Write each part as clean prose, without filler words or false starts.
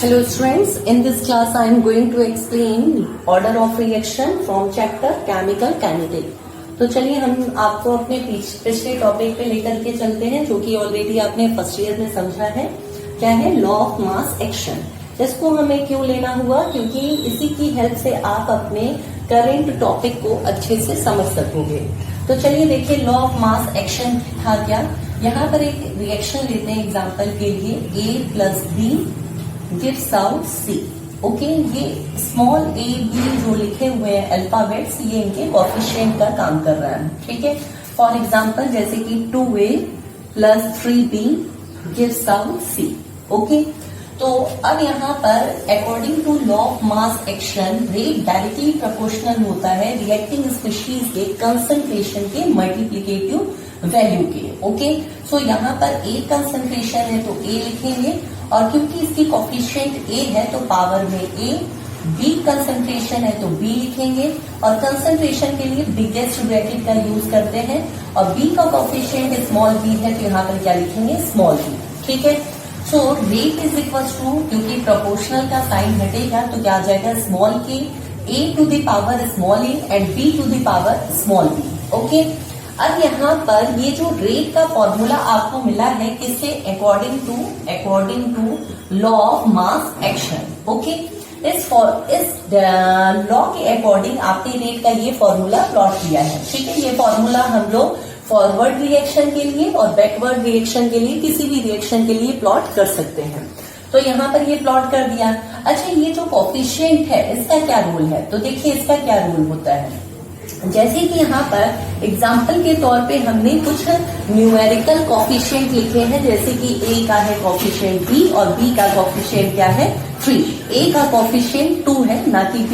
Hello students, in this class I am going to explain order of reaction from chapter chemical kinetic. तो चलिए हम आपको अपने पिछले टॉपिक पे लेकर के चलते हैं जो कि ऑलरेडी आपने फर्स्ट ईयर में समझा है। क्या है? Law of mass action. इसको हमें क्यों लेना हुआ? क्योंकि इसी की हेल्प से आप अपने करंट टॉपिक को अच्छे से समझ सकोगे। तो चलिए देखिए, लॉ ऑफ मास एक्शन था क्या। यहाँ पर एक रिएक्शन लेते हैं एग्जाम्पल के लिए, A plus B gives out C। Okay, ये स्मॉल a b जो लिखे हुए हैं अल्फाबेट्स, ये इनके कोफिशिएंट का काम कर रहा है। ठीक है, फॉर एग्जाम्पल जैसे कि 2a plus 3b gives out C। Okay, तो अब यहाँ पर according to law of mass action rate directly proportional होता है रिएक्टिंग स्पीशीज के कंसंट्रेशन के मल्टीप्लिकेटिव वैल्यू के। ओके, सो यहाँ पर A कंसंट्रेशन है तो A लिखेंगे, और क्योंकि इसकी कोफिशिएंट A है तो पावर में A, B कंसंट्रेशन है तो B लिखेंगे, और कंसंट्रेशन के लिए बिगेस्ट ब्रैकेट का यूज करते हैं, और B का कोफिशिएंट स्मॉल b है तो यहाँ पर क्या लिखेंगे? Small b। ठीक है, so rate is equal to, क्योंकि प्रोपोर्शनल का साइन हटेगा तो क्या आ जाएगा? Small k A to the power small a and B to the power small b। Okay, अब यहाँ पर ये जो रेट का फॉर्मूला आपको मिला है किससे? According to law of mass action. Okay, इस लॉ के अकॉर्डिंग आपने रेट का ये फॉर्मूला प्लॉट किया है। ठीक है, ये फॉर्मूला हम लोग फॉरवर्ड रिएक्शन के लिए और बैकवर्ड रिएक्शन के लिए, किसी भी रिएक्शन के लिए प्लॉट कर सकते हैं। तो यहाँ पर ये प्लॉट कर दिया। अच्छा, ये जो कोफिशिएंट है इसका क्या रूल है? तो देखिए इसका क्या रूल होता है। जैसे कि यहाँ पर एग्जाम्पल के तौर पे हमने कुछ न्यूमेरिकल कोफिशिएंट लिखे हैं, जैसे कि A का है कोफिशिएंट B और B का कोफिशिएंट क्या है? 3। A का कोफिशिएंट 2 है ना कि B,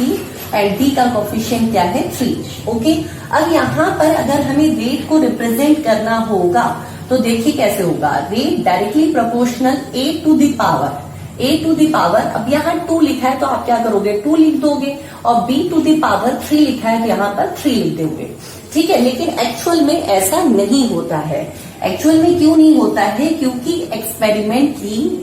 एंड B का कोफिशिएंट क्या है? 3। ओके, अब यहाँ पर अगर हमें रेट को रिप्रेजेंट करना होगा तो देखिए कैसे होगा। Rate directly proportional A to the power, अब यहाँ 2 लिखा है तो आप क्या करोगे? 2 लिख दोगे, और B टू द पावर 3 लिखा है तो यहाँ पर 3 लिख दोगे। ठीक है, लेकिन एक्चुअल में ऐसा नहीं होता है। एक्चुअल में क्यों नहीं होता है? क्योंकि एक्सपेरिमेंटली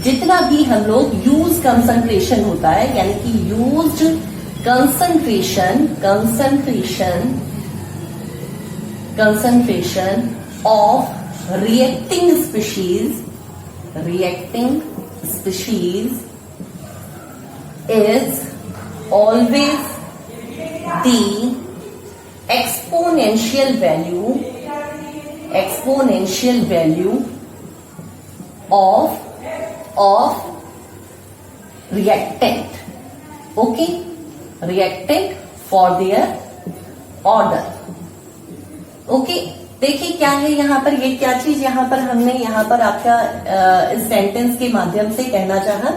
जितना भी हम लोग यूज कंसंट्रेशन होता है, यानी कि used concentration of reacting species is always the exponential value of reactant. Okay, reactant for their order. Okay, देखिए क्या है यहाँ पर, ये क्या चीज यहाँ पर हमने यहाँ पर आपका इस सेंटेंस के माध्यम से कहना चाहा।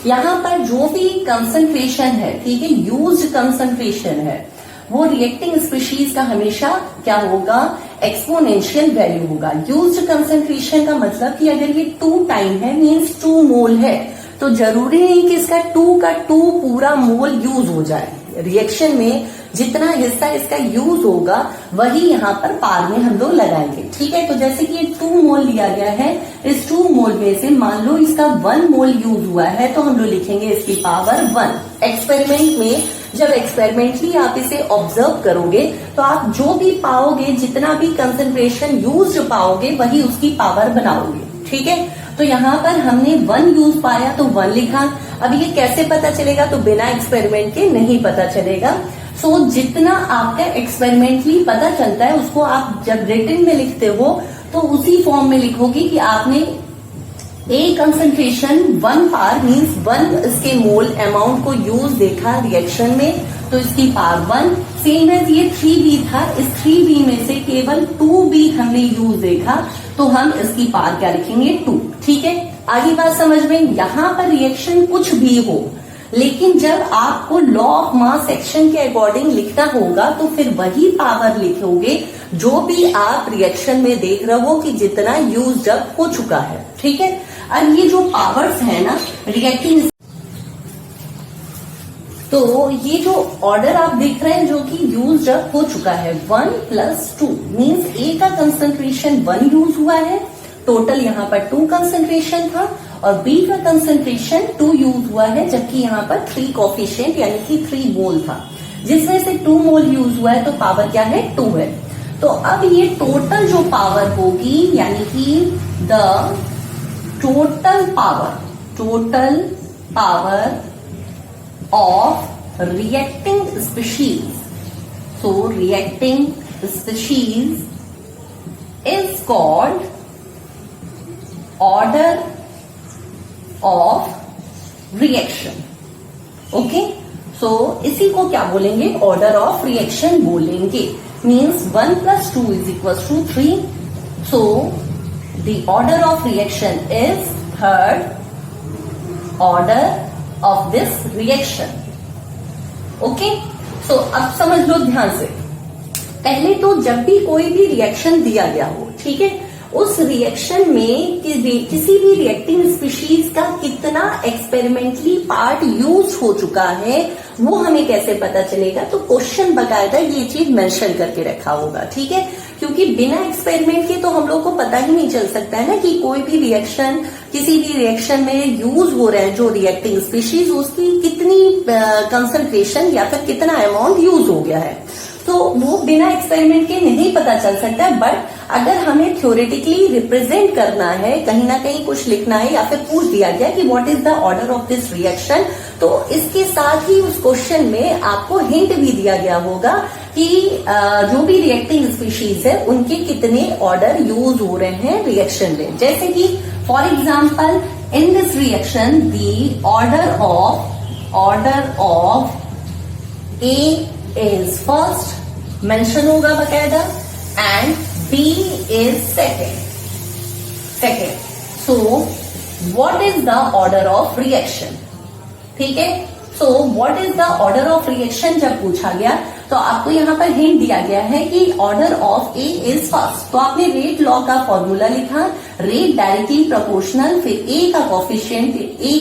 यहाँ पर जो भी कंसंट्रेशन है, ठीक है, यूज्ड कंसंट्रेशन है, वो रिएक्टिंग स्पीशीज का हमेशा क्या होगा? एक्सपोनेंशियल वैल्यू होगा। यूज्ड कंसंट्रेशन का मतलब कि अगर ये 2 टाइम है, मीन्स 2 मोल है, तो जरूरी नहीं कि इसका 2 पूरा मोल यूज हो जाए। रिएक्शन में जितना हिस्सा इसका यूज होगा वही यहाँ पर पार में हम लोग लगाएंगे। ठीक है, तो जैसे कि ये 2 मोल लिया गया है, इस 2 मोल में से मान लो इसका 1 मोल यूज हुआ है तो हम लोग लिखेंगे इसकी पावर 1। एक्सपेरिमेंट में जब एक्सपेरिमेंटली आप इसे ऑब्जर्व करोगे तो आप जो भी पाओगे, जितना भी कंसंट्रेशन यूज पाओगे, वही उसकी पावर बनाओगे। ठीक है, तो यहाँ पर हमने 1 यूज पाया तो 1 लिखा। अब ये कैसे पता चलेगा? तो बिना एक्सपेरिमेंट के नहीं पता चलेगा। सो जितना आपका एक्सपेरिमेंटली पता चलता है उसको आप जब रिटन में लिखते हो तो उसी फॉर्म में लिखोगे कि आपने A कंसंट्रेशन 1 पार मीन्स 1 इसके मोल अमाउंट को यूज देखा रिएक्शन में, तो इसकी पावर 1। सेम एज ये 3B था, इस 3B में से केवल 2B हमने यूज देखा तो हम इसकी पावर क्या लिखेंगे? 2। ठीक है, आगे बात समझ में। यहाँ पर रिएक्शन कुछ भी हो, लेकिन जब आपको लॉ ऑफ मास एक्शन के अकॉर्डिंग लिखना होगा तो फिर वही पावर लिखोगे जो भी आप रिएक्शन में देख रहे हो कि जितना यूज अप हो चुका है। ठीक है, अब ये जो पावर्स है ना रिएक्टिंग, तो ये जो ऑर्डर आप देख रहे हैं जो कि यूज अप हो चुका है 1 + 2 मीन्स ए का कंसंट्रेशन 1 यूज हुआ है टोटल यहाँ पर 2 कंसंट्रेशन था और B का कंसंट्रेशन 2 यूज हुआ है, जबकि यहाँ पर 3 कोफिशिएंट यानी कि 3 मोल था, जिसमें से 2 मोल यूज हुआ है, तो पावर क्या है 2 है। तो अब ये टोटल जो पावर होगी यानी कि the total power of reacting species, so reacting species is called order of reaction. Okay, so इसी को क्या बोलेंगे, ऑर्डर ऑफ रिएक्शन बोलेंगे। Means 1 + 2 = 3, so the order of reaction is third order of this reaction. Okay, so अब समझ लो ध्यान से। पहले तो जब भी कोई भी रिएक्शन दिया गया हो, ठीक है, उस रिएक्शन में किसी भी रिएक्टिंग स्पीशीज का कितना एक्सपेरिमेंटली पार्ट यूज हो चुका है वो हमें कैसे पता चलेगा, तो क्वेश्चन बकायदा ये चीज मेंशन करके रखा होगा, ठीक है, क्योंकि बिना एक्सपेरिमेंट के तो हम लोग को पता ही नहीं चल सकता है ना कि कोई भी रिएक्शन किसी भी रिएक्शन में यूज हो रहे हैं जो रिएक्टिंग स्पीशीज, उसकी कितनी कंसंट्रेशन या फिर कितना अमाउंट यूज हो गया है, तो वो बिना एक्सपेरिमेंट के नहीं पता चल सकता है। बट अगर हमें थ्योरेटिकली रिप्रेजेंट करना है, कहीं ना कहीं कुछ लिखना है या फिर पूछ दिया गया कि what is the order of this reaction, तो इसके साथ ही उस क्वेश्चन में आपको हिंट भी दिया गया होगा कि जो भी रिएक्टिंग स्पीशीज है उनके कितने ऑर्डर यूज हो रहे हैं रिएक्शन में। जैसे कि for example in this reaction the order of A is first, mention होगा बकायदा, and B is second. So what is the order of reaction, ठीक है। So what is the order of reaction जब पूछा गया तो आपको यहाँ पर हिंट दिया गया है कि order of A is first, तो आपने रेट लॉ का फॉर्मूला लिखा, रेट डायरेक्टली प्रोपोर्शनल, फिर ए का कोफिशिएंट, ए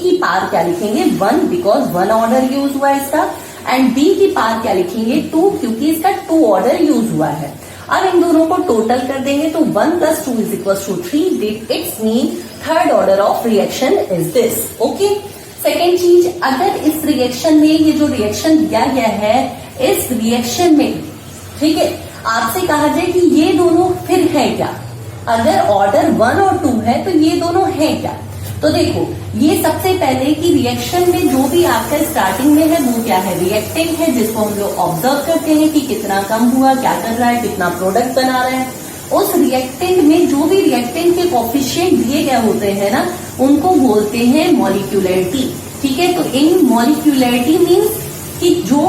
की पावर क्या लिखेंगे 1 बिकॉज 1 ऑर्डर यूज हुआ है इसका, एंड बी की पावर क्या लिखेंगे 2 क्योंकि इसका 2 ऑर्डर यूज हुआ है। अब इन दोनों को टोटल कर देंगे तो 1 + 2 = 3, it's mean third order of reaction is this. Okay, second चीज, अगर इस रिएक्शन में ये जो रिएक्शन दिया गया है, इस रिएक्शन में, ठीक है, आपसे कहा जाए कि ये दोनों फिर है क्या, अगर ऑर्डर 1 और 2 है तो ये दोनों है क्या, तो देखो ये सबसे पहले कि रिएक्शन में जो भी आपका स्टार्टिंग में है वो क्या है, रिएक्टेंट है, जिसको हम लोग ऑब्जर्व करते हैं कि कितना कम हुआ, क्या कर रहा है, कितना प्रोडक्ट बना रहा है। उस रिएक्टेंट में जो भी रिएक्टेंट के कोफिशिएंट दिए गए होते हैं ना, उनको बोलते हैं मॉलिक्यूलरिटी, ठीक है। तो इन मॉलिक्यूलरिटी मीन्स कि जो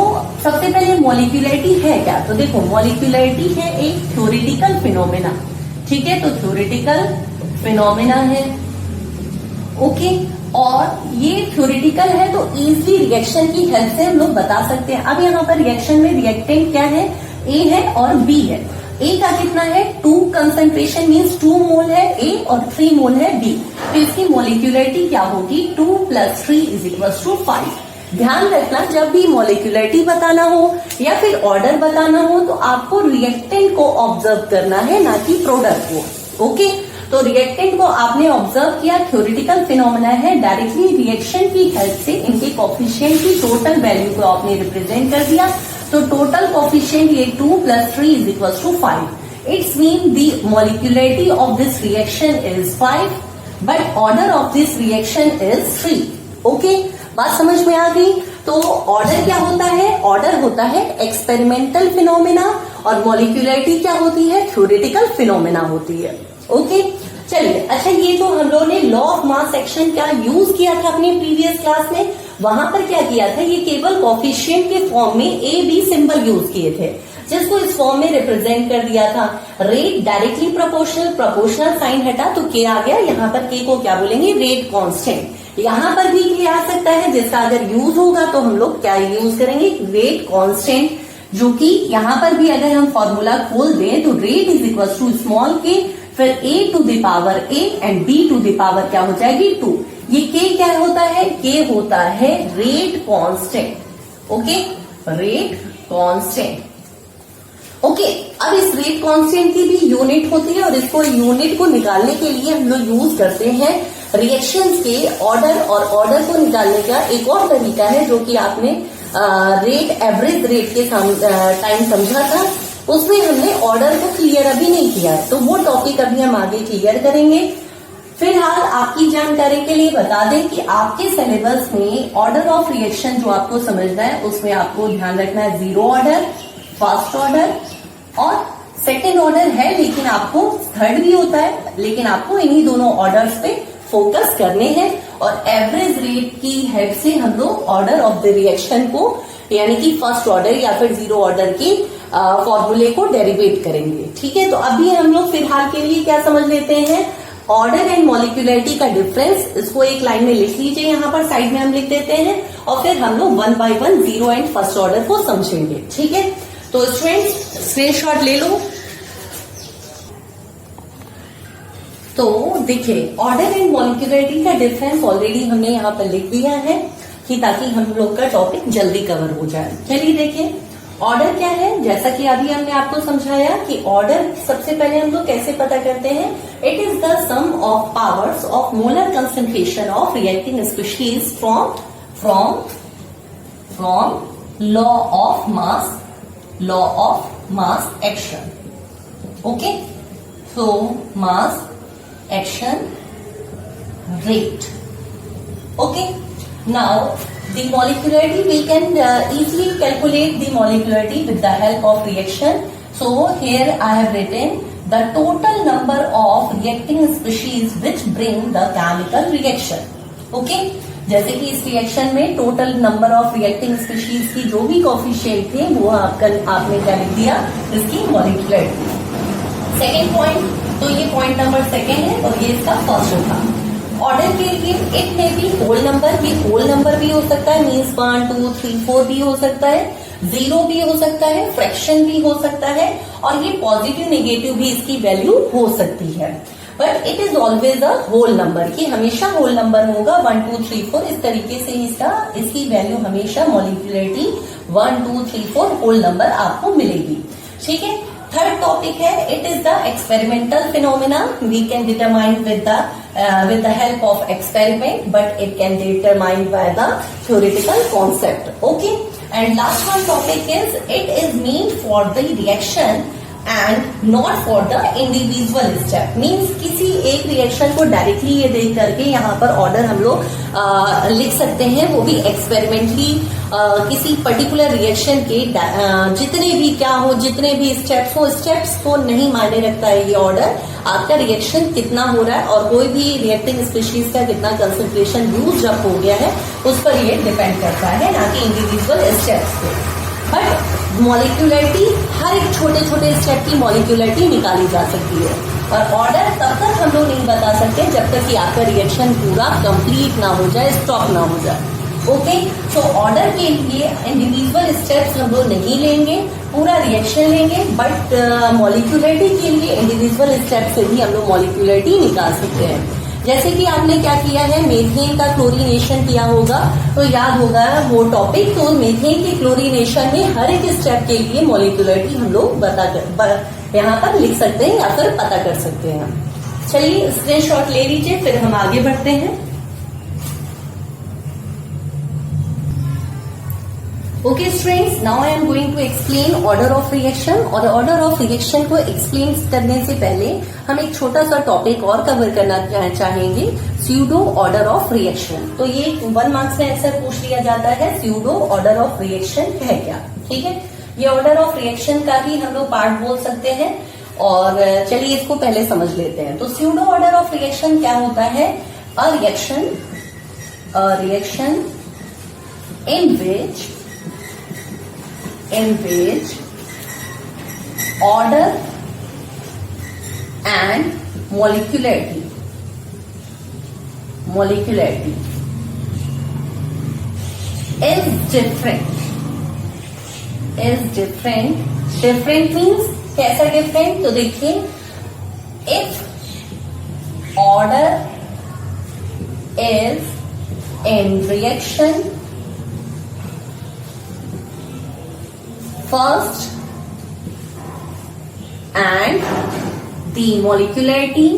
सबसे पहले मॉलिक्यूलरिटी है क्या, तो देखो मॉलिक्यूलरिटी है एक थ्योरेटिकल फिनोमेना, ठीक है, तो थ्योरेटिकल फिनोमेना है। ओके, और ये थ्योरेटिकल है तो इजीली रिएक्शन की हेल्प से हम लोग बता सकते हैं। अब यहाँ पर रिएक्शन में रिएक्टेंट क्या है, ए है और बी है। ए का कितना है 2 कंसंट्रेशन मीन्स 2 मोल है ए और 3 मोल है बी, तो इसकी मॉलिक्यूलरिटी क्या होगी 2 + 3 = 5। ध्यान रखना जब भी मॉलिक्यूलरिटी बताना हो या फिर ऑर्डर बताना हो तो आपको रिएक्टेंट को ऑब्जर्व करना है, ना कि प्रोडक्ट को। ओके, तो रिएक्टेंट को आपने ऑब्जर्व किया, थ्योरेटिकल फिनोमेना है, डायरेक्टली रिएक्शन की हेल्प से इनके कोफिशिएंट की टोटल वैल्यू को आपने रिप्रेजेंट कर दिया, तो टोटल कोफिशिएंट ये 2 + 3 = 5। It's mean the molecularity of this reaction is 5 but order of this reaction is 3। Okay, बात समझ में आ गई। तो ऑर्डर क्या होता है, ऑर्डर होता है एक्सपेरिमेंटल फिनोमेना और मॉलिक्यूलरिटी क्या होती है, थ्योरेटिकल फिनोमेना होती है। ओके, चलिए, अच्छा ये जो हम लोगों ने लॉ ऑफ मास एक्शन क्या यूज किया था अपने प्रीवियस क्लास में, वहां पर क्या किया था, ये केवल कोफिशिएंट के फॉर्म में ए बी सिंबल यूज किए थे, जिसको इस फॉर्म में रिप्रेजेंट कर दिया था। Rate directly proportional, proportional sign हटा तो के आ गया, यहाँ पर के को क्या बोलेंगे, रेट कांस्टेंट। यहाँ पर भी के आ सकता है, जिसका अगर यूज होगा तो हम लोग क्या यूज करेंगे, रेट कांस्टेंट, जो कि यहाँ पर भी अगर हम फॉर्मूला खोल दें तो रेट = स्मॉल के, फिर a to the power a and b to the power क्या हो जाएगी 2। ये k क्या होता है, k होता है rate constant. Okay, rate constant. Okay, अब इस रेट कांस्टेंट की भी यूनिट होती है और इसको यूनिट को निकालने के लिए हम लोग यूज करते हैं रिएक्शंस के ऑर्डर, और ऑर्डर को निकालने का एक और तरीका है जो कि आपने रेट एवरेज रेट के टाइम समझा था, उसमें हमने ऑर्डर को क्लियर अभी नहीं किया है, तो वो टॉपिक अभी हम आगे क्लियर करेंगे। फिलहाल आपकी जानकारी के लिए बता दें कि आपके सिलेबस में ऑर्डर ऑफ रिएक्शन जो आपको समझना है उसमें आपको ध्यान रखना है जीरो ऑर्डर, फर्स्ट ऑर्डर और सेकेंड ऑर्डर है, लेकिन आपको थर्ड भी होता है, लेकिन आपको इन्हीं दोनों ऑर्डर्स पे फोकस करने हैं और एवरेज रेट की हेल्प से हम लोग ऑर्डर ऑफ द रिएक्शन को यानी कि फर्स्ट ऑर्डर या फिर जीरो ऑर्डर की फॉर्मूले को डेरिवेट करेंगे। ठीक है, तो अभी हम लोग फिलहाल के लिए क्या समझ लेते हैं, ऑर्डर एंड मॉलिक्यूलरिटी का डिफरेंस, इसको एक लाइन में लिख लीजिए, यहाँ पर साइड में हम लिख देते हैं और फिर हम लोग one by one zero and first order को समझेंगे। ठीक है, तो स्टूडेंट्स स्क्रीनशॉट ले लो। तो देखिए, ऑर्डर एंड मॉलिक्यूलरिटी का डिफरेंस ऑलरेडी हमने यहाँ पर लिख दिया है कि ताकि हम लोग का टॉपिक जल्दी कवर हो जाए। चलिए देखिए, ऑर्डर क्या है, जैसा कि अभी हमने आपको समझाया कि ऑर्डर सबसे पहले हम लोग कैसे पता करते हैं, it is the sum of powers of molar concentration of reacting species from law of mass action. Okay, so mass action rate. Okay, now the molecularity, we can easily calculate the molecularity with the help of reaction. So here I have written the total number of reacting species which bring the chemical reaction. Okay, जैसे कि इस reaction में total number of reacting species की जो भी coefficient थे वो आपने क्या लिख दिया, इसकी मॉलिक्यूलरिटी। सेकेंड पॉइंट, तो ये पॉइंट नंबर सेकेंड है और ये इसका फर्स्ट था। ऑर्डर के लिए इट में भी होल नंबर, ये होल नंबर भी हो सकता है, मीन्स 1 2 3 4 भी हो सकता है, जीरो भी हो सकता है, फ्रैक्शन भी हो सकता है और ये पॉजिटिव नेगेटिव भी इसकी वैल्यू हो सकती है, but it is always a whole number, कि हमेशा होल नंबर होगा 1 2 3 4, इस तरीके से इसकी वैल्यू हमेशा मॉलिक्यूलरिटी 1 2 3 4 होल नंबर आपको मिलेगी। ठीक है, थर्ड टॉपिक है, it is the experimental phenomena, we can determine with the help of experiment, but it can determine by the theoretical concept. Okay, and last one topic is it is mean for the reaction and not for the individual step, means किसी एक reaction को directly ये देख करके यहाँ पर order हम लोग लिख सकते हैं, वो भी एक्सपेरिमेंटली किसी पर्टिकुलर रिएक्शन के जितने भी क्या हो, जितने भी स्टेप्स हो, स्टेप्स को नहीं मायने रखता है ये ऑर्डर, आपका रिएक्शन कितना हो रहा है और कोई भी रिएक्टिंग स्पीशीज का कितना कंसंट्रेशन यूज अप हो गया है उस पर ये डिपेंड करता है, ना कि इंडिविजुअल स्टेप्स पे। बट मॉलिक्यूलरिटी, हर एक छोटे छोटे स्टेप की मॉलिक्यूलरिटी निकाली जा सकती है और ऑर्डर तब तक हम लोग नहीं बता सकते जब तक कि आपका रिएक्शन पूरा कंप्लीट ना हो जाए, स्टॉप ना हो जाए। ओके, सो ऑर्डर के लिए इंडिविजुअल स्टेप्स हम लोग नहीं लेंगे, पूरा रिएक्शन लेंगे, बट मॉलिक्यूलरिटी के लिए इंडिविजुअल स्टेप से भी हम लोग मॉलिक्यूलरिटी निकाल सकते हैं। जैसे कि आपने क्या किया है, मेथेन का क्लोरीनेशन किया होगा तो याद होगा वो टॉपिक, तो मेथेन के क्लोरीनेशन में हर एक स्टेप के लिए मॉलिक्यूलरिटी हम लोग यहाँ पर लिख सकते हैं या फिर पता कर सकते हैं। चलिए स्क्रीनशॉट ले लीजिए, फिर हम आगे बढ़ते हैं। Okay students, now I am going to explain order of reaction, और ऑर्डर ऑफ रिएक्शन को एक्सप्लेन करने से पहले हम एक छोटा सा टॉपिक और कवर करना चाहेंगे, स्यूडो ऑर्डर ऑफ रिएक्शन। तो ये 1 मार्क्स में अक्सर पूछ लिया जाता है, स्यूडो ऑर्डर ऑफ रिएक्शन है क्या। ठीक है, ये ऑर्डर ऑफ रिएक्शन का ही हम लोग पार्ट बोल सकते हैं और चलिए इसको पहले समझ लेते हैं। तो स्यूडो ऑर्डर ऑफ रिएक्शन क्या होता है, a reaction in which order and molecularity is different means कैसा different, तो देखिए, if order is in reaction first and the molecularity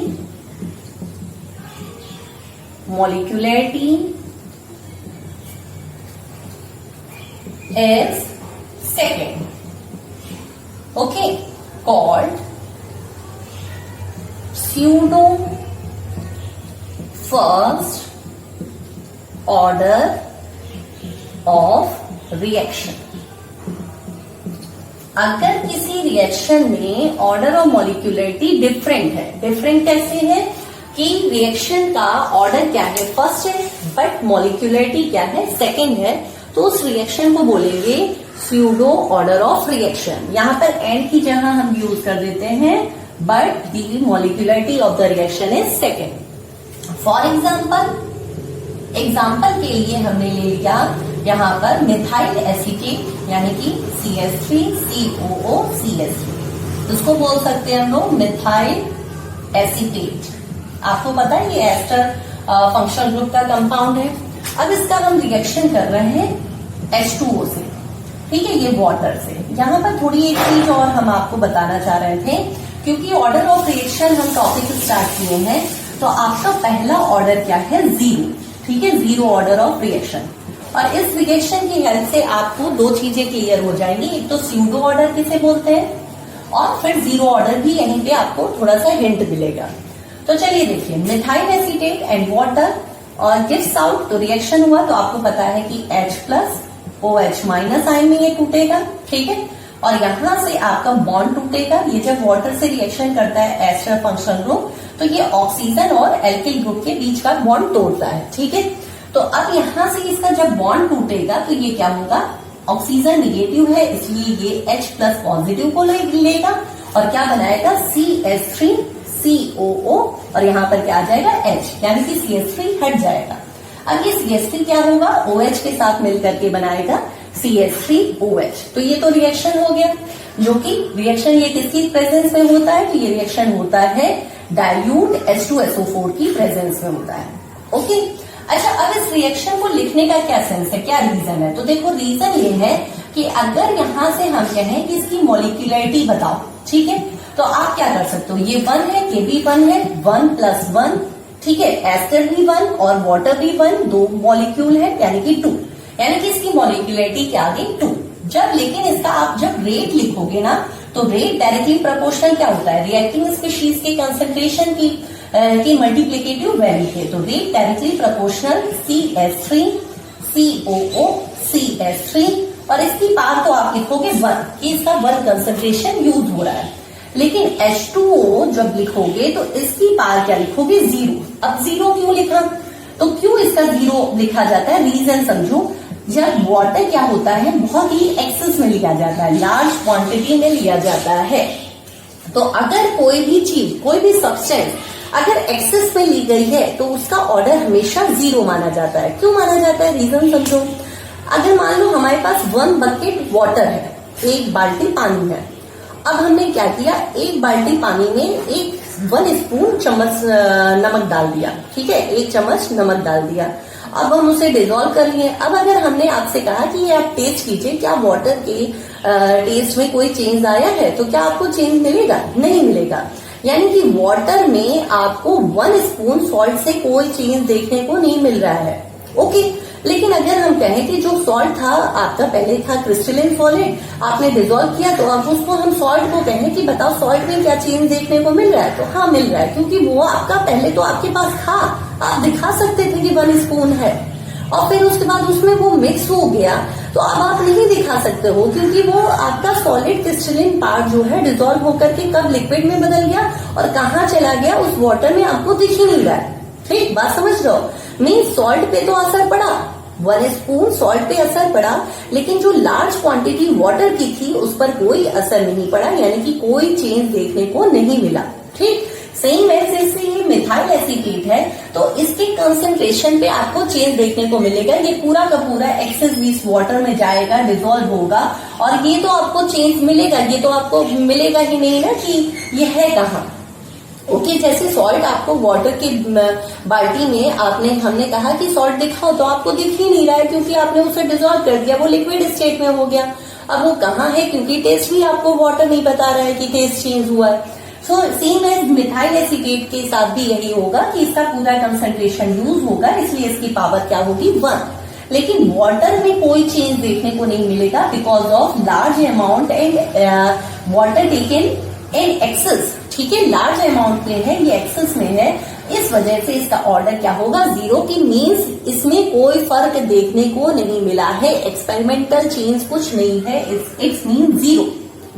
is second. Okay, called pseudo first order of reaction. अगर किसी reaction में order of molecularity different है, different कैसे है कि रिएक्शन का ऑर्डर क्या है, फर्स्ट है, बट मॉलिक्यूलरिटी क्या है, सेकंड है, तो उस रिएक्शन को बोलेंगे स्यूडो ऑर्डर ऑफ रिएक्शन. यहां पर एंड की जगह हम यूज कर देते हैं but the molecularity of the reaction is second. For example के लिए हमने ले लिया यहाँ पर मिथाइल एसीटेट यानी कि CH3COO-CH3, इसको बोल सकते हैं हम लोग मिथाइल एसीटेट. आपको पता है ये एस्टर फंक्शनल ग्रुप का कंपाउंड है. अब इसका हम रिएक्शन कर रहे हैं H2O से, ठीक है, ये वाटर से. यहाँ पर थोड़ी एक चीज और हम आपको बताना चाह रहे थे, क्योंकि ऑर्डर ऑफ रिएक्शन हम टॉपिक स्टार्ट किए हैं, तो आपका पहला ऑर्डर क्या है, जीरो. ठीक है, जीरो ऑर्डर ऑफ रिएक्शन. और इस रिएक्शन की हेल्प से आपको दो चीजें क्लियर हो जाएंगी. एक तो स्यूडो ऑर्डर किसे बोलते हैं, और फिर जीरो ऑर्डर भी यहीं पे आपको थोड़ा सा हिंट मिलेगा. तो चलिए देखिए, मिथाइल एसीटेट एंड वाटर और गिव्स आउट, तो रिएक्शन हुआ तो आपको पता है कि H plus OH minus ion में ये टूटेगा. ठीक है, और यहां से आपका बॉन्ड टूटेगा. ये जब वाटर से रिएक्शन करता है एस्टर फंक्शनल ग्रुप, तो ये ऑक्सीजन और एल्किल ग्रुप के बीच का बॉन्ड तोड़ता है. ठीक है, तो अब यहां से इसका जब बॉन्ड टूटेगा तो ये क्या होगा, ऑक्सीजन निगेटिव है इसलिए ये H प्लस पॉजिटिव को लेगा और क्या बनाएगा, CH3COO, और यहाँ पर क्या आ जाएगा H, यानी कि CH3 हट जाएगा. अब ये CH3 क्या होगा, OH के साथ मिलकर के बनाएगा CH3OH. तो ये तो रिएक्शन हो गया, जो कि रिएक्शन ये किसकी प्रेजेंस में होता है, तो ये रिएक्शन होता है डाइल्यूट H2SO4 की प्रेजेंस में होता है. ओके, अच्छा, अब इस रिएक्शन को लिखने का क्या सेंस है, क्या रीजन है, तो देखो रीजन ये है कि अगर यहां से हम कहें कि इसकी मॉलिक्यूलरिटी बताओ, ठीक है, तो आप क्या कर सकते हो, ये 1 है, के भी 1 है, 1 प्लस 1, ठीक है, एस्टर भी 1 और वाटर भी 1, दो मॉलिक्यूल है यानी कि 2, यानी कि इसकी मॉलिक्यूलरिटी क्या आ गई, 2. जब लेकिन इसका आप जब रेट लिखोगे ना, तो रेट डायरेक्टली प्रोपोर्शनल क्या होता है, रिएक्टिंग स्पीशीज के कंसेंट्रेशन की मल्टीप्लिकेटिव वैल्यू है. तो रेट डायरेक्टली प्रोपोर्शनल CH3COO-CH3, और इसकी पावर तो आप लिखोगे 1 कि इसका 1 कंसेंट्रेशन यूज हो रहा है. लेकिन H2O जब लिखोगे तो इसकी पावर क्या लिखोगे, 0. अब 0 क्यों लिखा, तो क्यों इसका 0 लिखा जाता है, रीजन समझो. जब वाटर क्या होता है, बहुत ही एक्सेस में लिया जाता है, लार्ज क्वांटिटी में लिया जाता है. तो अगर कोई भी चीज, कोई भी सब्सटेंस अगर एक्सेस में ली गई है तो उसका ऑर्डर हमेशा 0 माना जाता है. क्यों माना जाता है, रीजन समझो. अगर मान लो हमारे पास 1 बकेट वाटर है, 1 बाल्टी पानी है. अब हमने क्या किया, 1 बाल्टी पानी में 1 स्पून चम्मच नमक डाल दिया. ठीक है, 1 चम्मच नमक डाल दिया. अब हम उसे डिजोल्व कर लिए. अब अगर हमने आपसे कहा कि ये आप टेस्ट कीजिए, क्या वाटर के टेस्ट में कोई चेंज आया है, तो क्या आपको चेंज मिलेगा, नहीं मिलेगा. यानी कि वाटर में आपको 1 स्पून सॉल्ट से कोई चेंज देखने को नहीं मिल रहा है. ओके, लेकिन अगर हम कहें कि जो सॉल्ट था आपका पहले था क्रिस्टलिन सॉलिड, आपने डिजोल्व किया, तो अब उसको हम सॉल्ट को कहें कि बताओ सॉल्ट में क्या चेंज देखने को मिल रहा है, तो हाँ मिल रहा है, क्योंकि वो आपका पहले तो आपके पास था, आप दिखा सकते थे कि 1 स्पून है, और फिर उसके बाद उसमें वो मिक्स हो गया, तो अब आप नहीं दिखा सकते हो, क्योंकि वो आपका सॉलिड क्रिस्टलिन पार्ट जो है डिजोल्व होकर के कब लिक्विड में बदल गया और कहाँ चला गया, उस वाटर में आपको दिख ही नहीं रहा है. ठीक बात समझ रहे हो, मीन सॉल्ट पे तो असर पड़ा, 1 स्पून सॉल्ट पे असर पड़ा, लेकिन जो लार्ज क्वांटिटी वाटर की थी उस पर कोई असर नहीं पड़ा, यानी कि कोई चेंज देखने को नहीं मिला. ठीक, सेम ऐसे ये मिथाइल एसीटेट है, तो इसके कंसेंट्रेशन पे आपको चेंज देखने को मिलेगा. ये पूरा का पूरा एक्सेस इस वाटर में जाएगा, डिजोल्व होगा, और ये तो आपको चेंज मिलेगा, ये तो आपको मिलेगा ही नहीं ना कि ये है कहाँ. ओके, जैसे सॉल्ट आपको वाटर के बाल्टी में हमने कहा कि सॉल्ट दिखाओ, तो आपको दिख ही नहीं रहा है, क्योंकि आपने उसे डिजोल्व कर दिया, वो लिक्विड स्टेट में हो गया. अब वो कहाँ है, क्योंकि टेस्ट भी आपको वाटर नहीं बता रहा है कि टेस्ट चेंज हुआ है। So same as methyl acetate के साथ भी यही होगा कि इसका पूरा कंसंट्रेशन यूज होगा, इसलिए इसकी पावर क्या होगी 1। लेकिन वाटर में कोई चेंज देखने को नहीं मिलेगा because of large amount and water taken in excess. ठीक है, लार्ज अमाउंट में है, ये एक्सेस में है, इस वजह से इसका ऑर्डर क्या होगा 0 की मीन्स इसमें कोई फर्क देखने को नहीं मिला है, एक्सपेरिमेंटल चेंज कुछ नहीं है, इट्स मीन 0।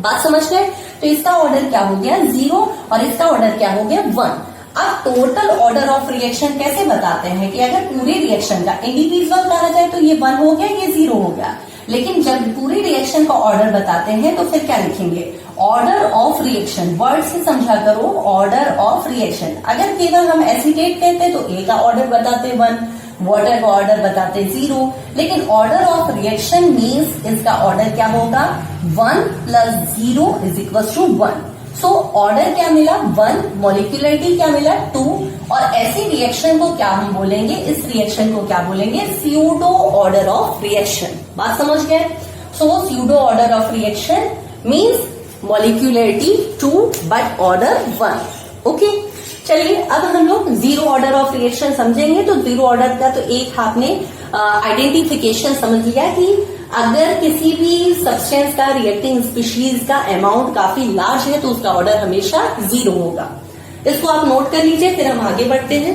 बात समझ गए? तो इसका ऑर्डर क्या हो गया 0 और इसका ऑर्डर क्या हो गया 1। अब टोटल ऑर्डर ऑफ रिएक्शन कैसे बताते हैं कि अगर पूरे रिएक्शन का इंडिविजुअल कहा जाए तो ये 1 हो गया, ये 0 हो गया, लेकिन जब पूरे रिएक्शन का ऑर्डर बताते हैं तो फिर क्या लिखेंगे, ऑर्डर ऑफ रिएक्शन। वर्ड से समझा करो, ऑर्डर ऑफ रिएक्शन। अगर केवल हम एसीटेट कहते तो ए का ऑर्डर बताते 1, वाटर का ऑर्डर बताते 0, लेकिन ऑर्डर ऑफ रिएक्शन मीन्स इसका ऑर्डर क्या होगा 1 + 0 = 1। सो ऑर्डर क्या मिला 1, मॉलिक्यूलरिटी क्या मिला 2, और ऐसी रिएक्शन को क्या हम बोलेंगे, इस रिएक्शन को क्या बोलेंगे, स्यूडो ऑर्डर ऑफ रिएक्शन। बात समझ गए? So pseudo order of reaction means molecularity 2 but order 1। Okay, चलिए अब हम लोग 0 ऑर्डर ऑफ रिएक्शन समझेंगे। तो 0 ऑर्डर का तो एक आपने आइडेंटिफिकेशन समझ लिया कि अगर किसी भी सब्सटेंस का रिएक्टिंग स्पीशीज का अमाउंट काफी लार्ज है तो उसका ऑर्डर हमेशा 0 होगा। इसको आप नोट कर लीजिए, फिर हम आगे बढ़ते हैं।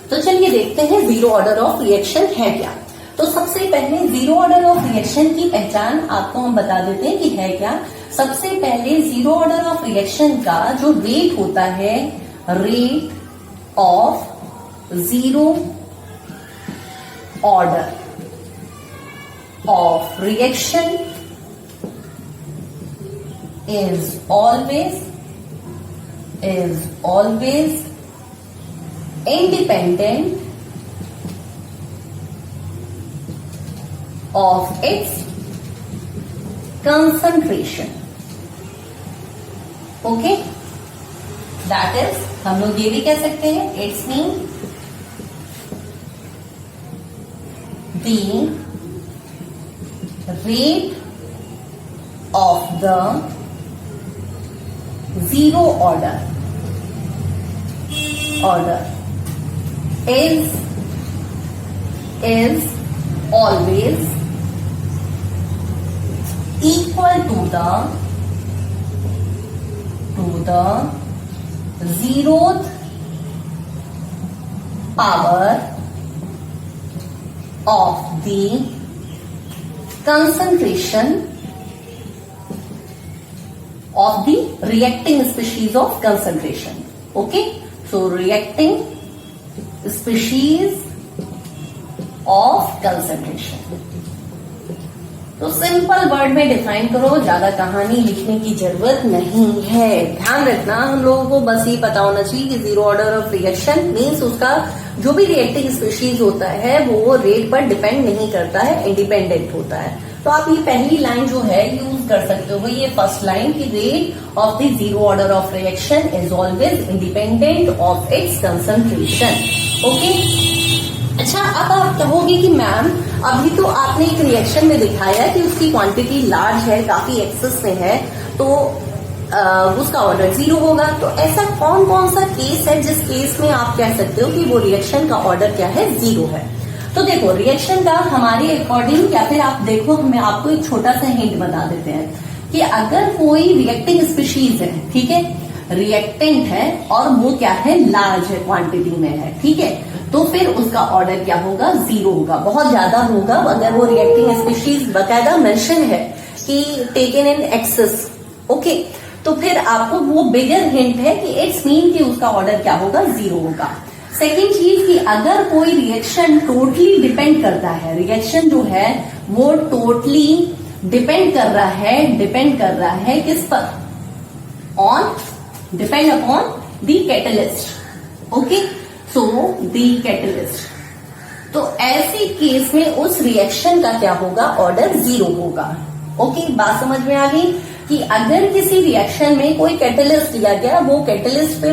तो चलिए देखते हैं 0 ऑर्डर ऑफ रिएक्शन है क्या। तो सबसे पहले 0 ऑर्डर ऑफ रिएक्शन की पहचान आपको हम बता देते हैं कि है क्या। सबसे पहले 0 ऑर्डर ऑफ रिएक्शन का जो रेट होता है, rate of 0 order of reaction is always independent of its concentration. Okay, that is हम लोग ये भी कह सकते हैं it's mean the rate of the 0 order is always equal to the 0th power of the concentration of the reacting species of concentration. Okay, so reacting species of concentration. तो simple word में define करो, ज्यादा कहानी लिखने की जरूरत नहीं है। ध्यान रखना, हम लोगों को बस ये पता होना चाहिए कि 0 ऑर्डर ऑफ रिएक्शन मीन्स उसका जो भी रिएक्टिंग स्पीशीज होता है वो रेट पर डिपेंड नहीं करता है, इंडिपेंडेंट होता है। तो आप ये पहली लाइन जो है यूज कर सकते हो, ये फर्स्ट लाइन की rate of the 0 order of reaction is always independent of its concentration. Okay, अच्छा, अब आप कहोगे कि मैम अभी तो आपने एक रिएक्शन में दिखाया कि उसकी क्वांटिटी लार्ज है, काफी एक्सेस में है, तो उसका ऑर्डर 0 होगा। तो ऐसा कौन कौन सा केस है जिस केस में आप कह सकते हो कि वो रिएक्शन का ऑर्डर क्या है 0 है। तो देखो, रिएक्शन का हमारे अकॉर्डिंग, या फिर आप देखो, हमें आपको एक छोटा सा हिंट बता देते हैं कि अगर कोई रिएक्टिंग स्पीशीज है, ठीक है, रिएक्टेंट है और वो क्या है लार्ज है, क्वांटिटी में है, ठीक है, तो फिर उसका ऑर्डर क्या होगा 0 होगा, बहुत ज्यादा होगा। अगर वो रिएक्टिंग स्पीशीज बकायदा मेंशन है कि टेकन इन एक्सेस, ओके, तो फिर आपको वो बिगर हिंट है कि इट्स मीन कि उसका ऑर्डर क्या होगा 0 होगा। सेकेंड चीज कि अगर कोई रिएक्शन टोटली डिपेंड करता है, रिएक्शन जो है वो टोटली डिपेंड कर रहा है किस पर, depend upon the catalyst. Okay, so the catalyst, तो ऐसे केस में उस रिएक्शन का क्या होगा, ऑर्डर 0 होगा। ओके, बात समझ में आ गई। कि अगर किसी रिएक्शन में कोई कैटलिस्ट दिया गया, वो कैटलिस्ट पे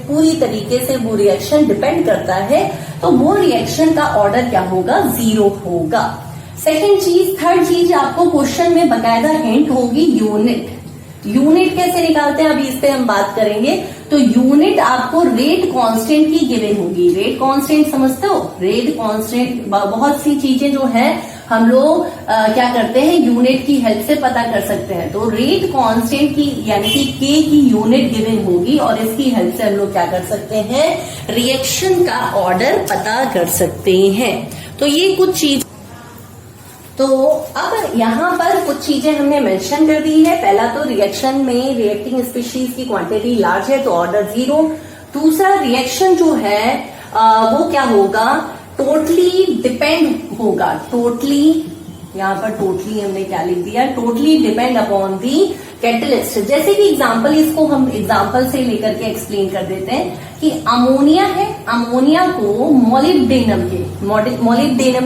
पूरी तरीके से वो रिएक्शन डिपेंड करता है, तो वो रिएक्शन का ऑर्डर क्या होगा, 0 होगा। सेकेंड चीज, थर्ड चीज आपको क्वेश्चन में बकायदा हिंट होगी, यूनिट। यूनिट कैसे निकालते हैं अभी इस पे हम बात करेंगे। तो यूनिट आपको रेट कांस्टेंट की गिवन होगी। रेट कांस्टेंट समझते हो, रेट कांस्टेंट बहुत सी चीजें जो है हम लोग क्या करते हैं, यूनिट की हेल्प से पता कर सकते हैं। तो रेट कांस्टेंट की यानी कि के की यूनिट गिवन होगी और इसकी हेल्प से हम लोग क्या कर सकते हैं, रिएक्शन का ऑर्डर पता कर सकते हैं। तो ये कुछ चीज, तो अब यहाँ पर कुछ चीजें हमने मेंशन कर दी है। पहला तो रिएक्शन में रिएक्टिंग स्पीशीज की क्वांटिटी लार्ज है तो ऑर्डर 0। दूसरा, रिएक्शन जो है वो क्या होगा, टोटली डिपेंड होगा। टोटली, यहाँ पर टोटली हमने क्या लिख दिया, totally depend upon the catalyst. जैसे कि एग्जांपल, इसको हम एग्जांपल से लेकर के एक्सप्लेन कर देते हैं कि अमोनिया है, अमोनिया को मोलिब्डेनम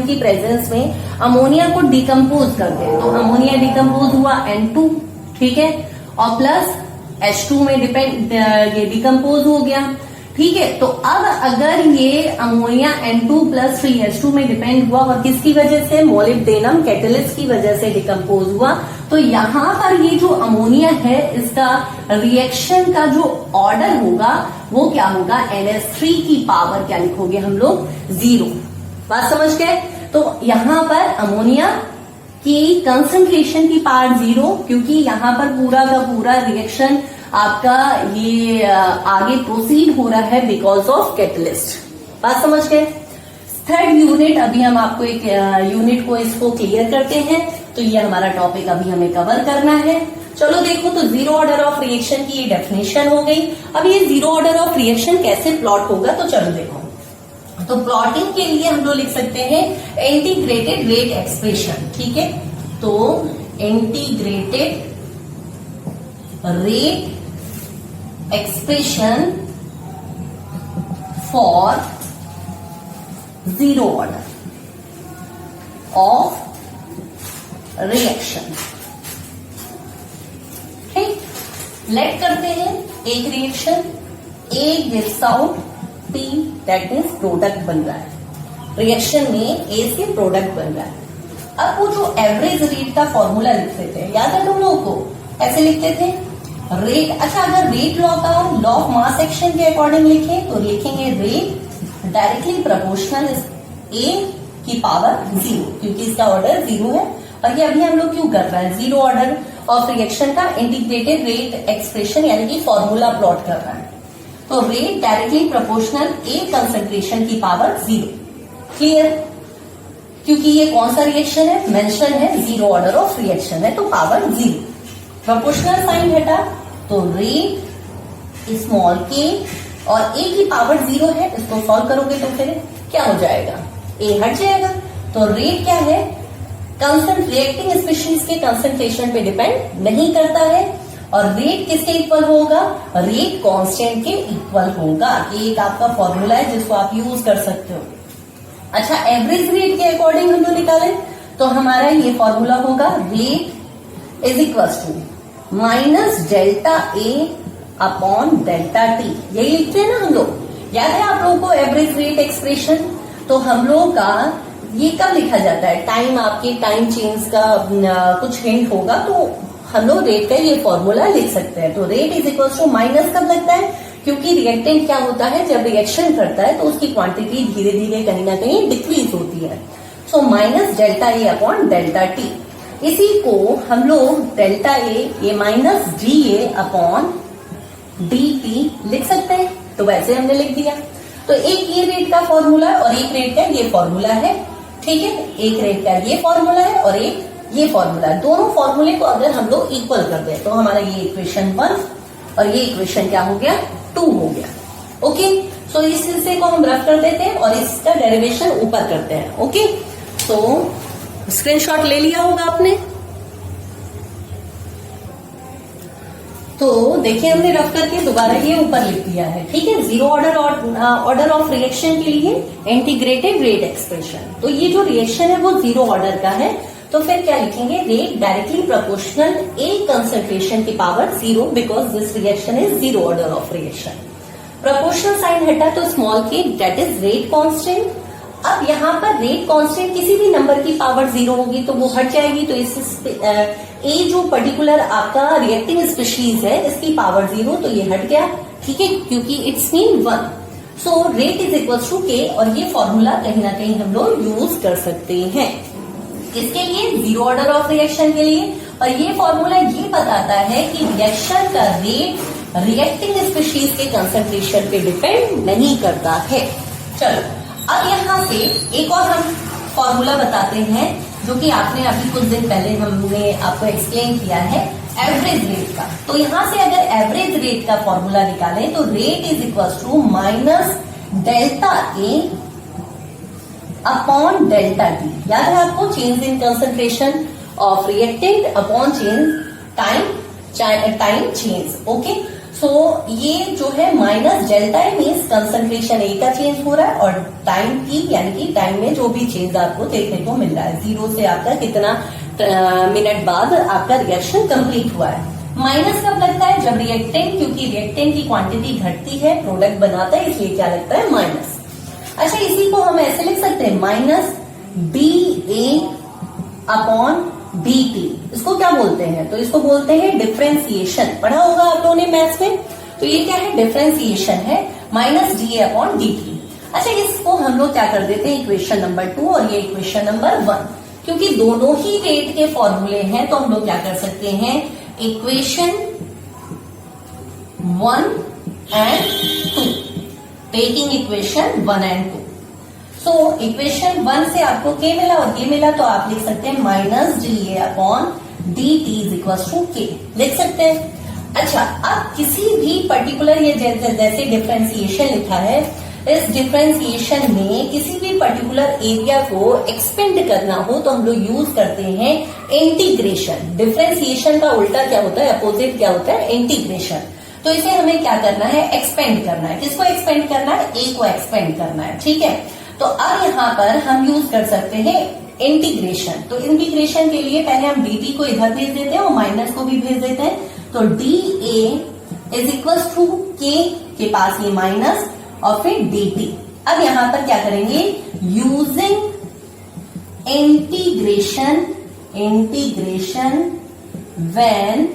की प्रेजेंस में अमोनिया को डिकम्पोज करते हैं। तो अमोनिया डिकम्पोज हुआ N2, ठीक है, और प्लस H2 में ये डिकम्पोज हो गया, ठीक है। तो अब अगर ये अमोनिया N2 प्लस 3H2 में डिपेंड हुआ और किसकी वजह से, मोलिब्डेनम कैटलिस्ट की वजह से डिकम्पोज हुआ, तो यहां पर ये जो अमोनिया है इसका रिएक्शन का जो ऑर्डर होगा वो क्या होगा, NH3 की पावर क्या लिखोगे हम लोग, 0। बात समझ गए। तो यहां पर अमोनिया की कंसंट्रेशन की पावर 0, क्योंकि यहां पर पूरा का पूरा रिएक्शन आपका ये आगे प्रोसीड हो रहा है बिकॉज ऑफ कैटलिस्ट। बात समझ गए। थर्ड यूनिट, अभी हम आपको एक यूनिट को इसको क्लियर करते हैं। तो ये हमारा टॉपिक अभी हमें कवर करना है। चलो देखो, तो 0 ऑर्डर ऑफ रिएक्शन की ये डेफिनेशन हो गई। अब ये 0 ऑर्डर ऑफ रिएक्शन कैसे प्लॉट होगा, तो चलो देखो। तो प्लॉटिंग के लिए हम लोग लिख सकते हैं इंटीग्रेटेड रेट एक्सप्रेशन, ठीक है। तो integrated rate expression for 0 order of reaction, ठीक। लेट करते हैं एक reaction, A gives out P, that means product बन रहा है। रिएक्शन में A से प्रोडक्ट बन रहा है। अब वो जो एवरेज रेट का फॉर्मूला लिखते थे, याद है तुम लोगों को, ऐसे लिखते थे रेट। अच्छा, अगर रेट लॉ का लॉ ऑफ मास एक्शन के अकॉर्डिंग लिखें तो लिखेंगे रेट डायरेक्टली प्रोपोर्शनल A की पावर 0, क्योंकि इसका ऑर्डर 0 है। और ये अभी हम लोग क्यों कर रहे हैं, 0 ऑर्डर ऑफ रिएक्शन का इंटीग्रेटेड रेट एक्सप्रेशन यानी कि फॉर्मूला प्लॉट कर रहा है। तो rate directly proportional A concentration की पावर 0, क्लियर। क्योंकि ये कौन सा रिएक्शन है, मेंशन है 0 ऑर्डर ऑफ रिएक्शन है, तो पावर 0। प्रोपोर्शनल साइन हटा तो रेट स्मॉल के और A की पावर 0 है, इसको सॉल्व करोगे तो फिर क्या हो जाएगा, A हट जाएगा। तो रेट क्या है, रिएक्टिंग स्पीशीज के कंसंट्रेशन पे डिपेंड नहीं करता है। और रेट किसके इक्वल होगा, रेट कांस्टेंट के इक्वल होगा। ये एक आपका फॉर्मूला है जिसको आप यूज कर सकते हो। अच्छा, एवरेज रेट के अकॉर्डिंग हम लोग निकालें तो हमारा ये फॉर्मूला होगा rate is equal to minus delta A upon delta t. यही लिखते हैं ना हम लोग, याद है आप लोगों को एवरेज रेट एक्सप्रेशन। तो हम लोग का ये कब लिखा जाता है, टाइम, आपके टाइम चेंज का कुछ हिंट होगा तो हम लोग रेट का ये फॉर्मूला लिख सकते हैं। तो rate is equal to minus कब लगता है, क्योंकि रिएक्टेंट क्या होता है, जब रिएक्शन करता है तो उसकी क्वांटिटी धीरे धीरे कहीं ना कहीं डिक्रीज होती है। So minus delta A upon delta T, इसी को हम लोग डेल्टा ए ये minus d A upon d T लिख सकते हैं। तो वैसे हमने लिख दिया। तो एक ये रेट का फॉर्मूला और एक रेट का ये फॉर्मूला है, ठीक है। एक रेट का ये फॉर्मूला है और एक ये फॉर्मूला है। दोनों फॉर्मूले को अगर हम लोग इक्वल कर दें तो हमारा ये इक्वेशन 1 और ये इक्वेशन क्या हो गया, 2 हो गया। ओके, सो इस हिस्से को हम रफ कर देते हैं और इसका डेरिवेशन ऊपर करते हैं। ओके, तो स्क्रीनशॉट ले लिया होगा आपने। तो देखिए हमने रफ करके दोबारा ये ऊपर लिख दिया है, ठीक है। 0 ऑर्डर ऑफ रिएक्शन के लिए इंटीग्रेटेड रेट एक्सप्रेशन। तो ये जो रिएक्शन है वो 0 ऑर्डर का है। तो फिर क्या लिखेंगे, rate directly proportional A concentration की power 0 because this reaction is zero order of reaction. Proportional sign हटा तो स्मॉल के दैट इज रेट कांस्टेंट। अब यहाँ पर रेट कांस्टेंट किसी भी नंबर की पावर 0 होगी तो वो हट जाएगी, तो इस ए जो पर्टिकुलर आपका रिएक्टिंग स्पीशीज है इसकी पावर 0, तो ये हट गया, ठीक है, क्योंकि it's mean 1। So rate is equal to k, और ये फॉर्मूला कहीं ना कहीं हम लोग यूज कर सकते हैं किसके लिए, जीरो ऑर्डर ऑफ रिएक्शन के लिए। और ये फॉर्मूला ये बताता है कि रिएक्शन का रेट रिएक्टिंग स्पीशीज के कंसंट्रेशन पे डिपेंड नहीं करता है। चलो अब यहाँ से एक और हम फॉर्मूला बताते हैं जो कि आपने अभी कुछ दिन पहले हमने आपको एक्सप्लेन किया है, एवरेज रेट का। तो यहाँ से अगर एवरेज रेट का फॉर्मूला निकालें तो rate is equal to minus delta A upon delta T. याद है आपको, change in concentration of reactant upon time change. Okay, so ये जो है minus delta A means concentration A का चेंज हो रहा है, और टाइम टी यानी कि टाइम में जो भी चेंज आपको देखने को मिल रहा है, 0 से आपका कितना मिनट बाद आपका रिएक्शन कंप्लीट हुआ है। माइनस कब लगता है, जब रिएक्टेंट, क्योंकि रिएक्टेंट की क्वांटिटी घटती है, प्रोडक्ट बनाता है, इसलिए क्या लगता है, माइनस। अच्छा, इसी को हम ऐसे लिख सकते हैं, माइनस बी ए अपॉन डी टी। इसको क्या बोलते हैं, तो इसको बोलते हैं डिफरेंशिएशन। पढ़ा होगा आप लोगों ने मैथ्स में, तो ये क्या है, डिफरेंशिएशन है, minus d A upon d T. अच्छा, इसको हम लोग क्या कर देते हैं, इक्वेशन नंबर 2 और ये इक्वेशन नंबर 1, क्योंकि दोनों ही रेट के फॉर्मूले हैं, तो हम लोग क्या कर सकते हैं, equation 1 and 2, taking equation 1 and 2। So equation 1 से आपको के मिला और के मिला, तो आप लिख सकते हैं minus d A upon d t is equal to k, लिख सकते हैं। अच्छा, अब किसी भी पर्टिकुलर, ये जैसे डिफरेंशिएशन लिखा है, इस डिफरेंशिएशन में किसी भी पर्टिकुलर एरिया को एक्सपेंड करना हो तो हम लोग यूज करते हैं इंटीग्रेशन। डिफरेंशिएशन का उल्टा क्या होता है, अपोजिट क्या होता है, इंटीग्रेशन। तो इसे हमें क्या करना है, एक्सपेंड करना है। किसको एक्सपेंड करना है, ए को एक्सपेंड करना है, ठीक है। तो अब यहाँ पर हम यूज कर सकते हैं इंटीग्रेशन। तो इंटीग्रेशन के लिए पहले हम डी टी को इधर भेज देते हैं और माइनस को भी भेज देते हैं, तो d A is equal to k पास ये माइनस और फिर डी टी। अब यहां पर क्या करेंगे, using integration when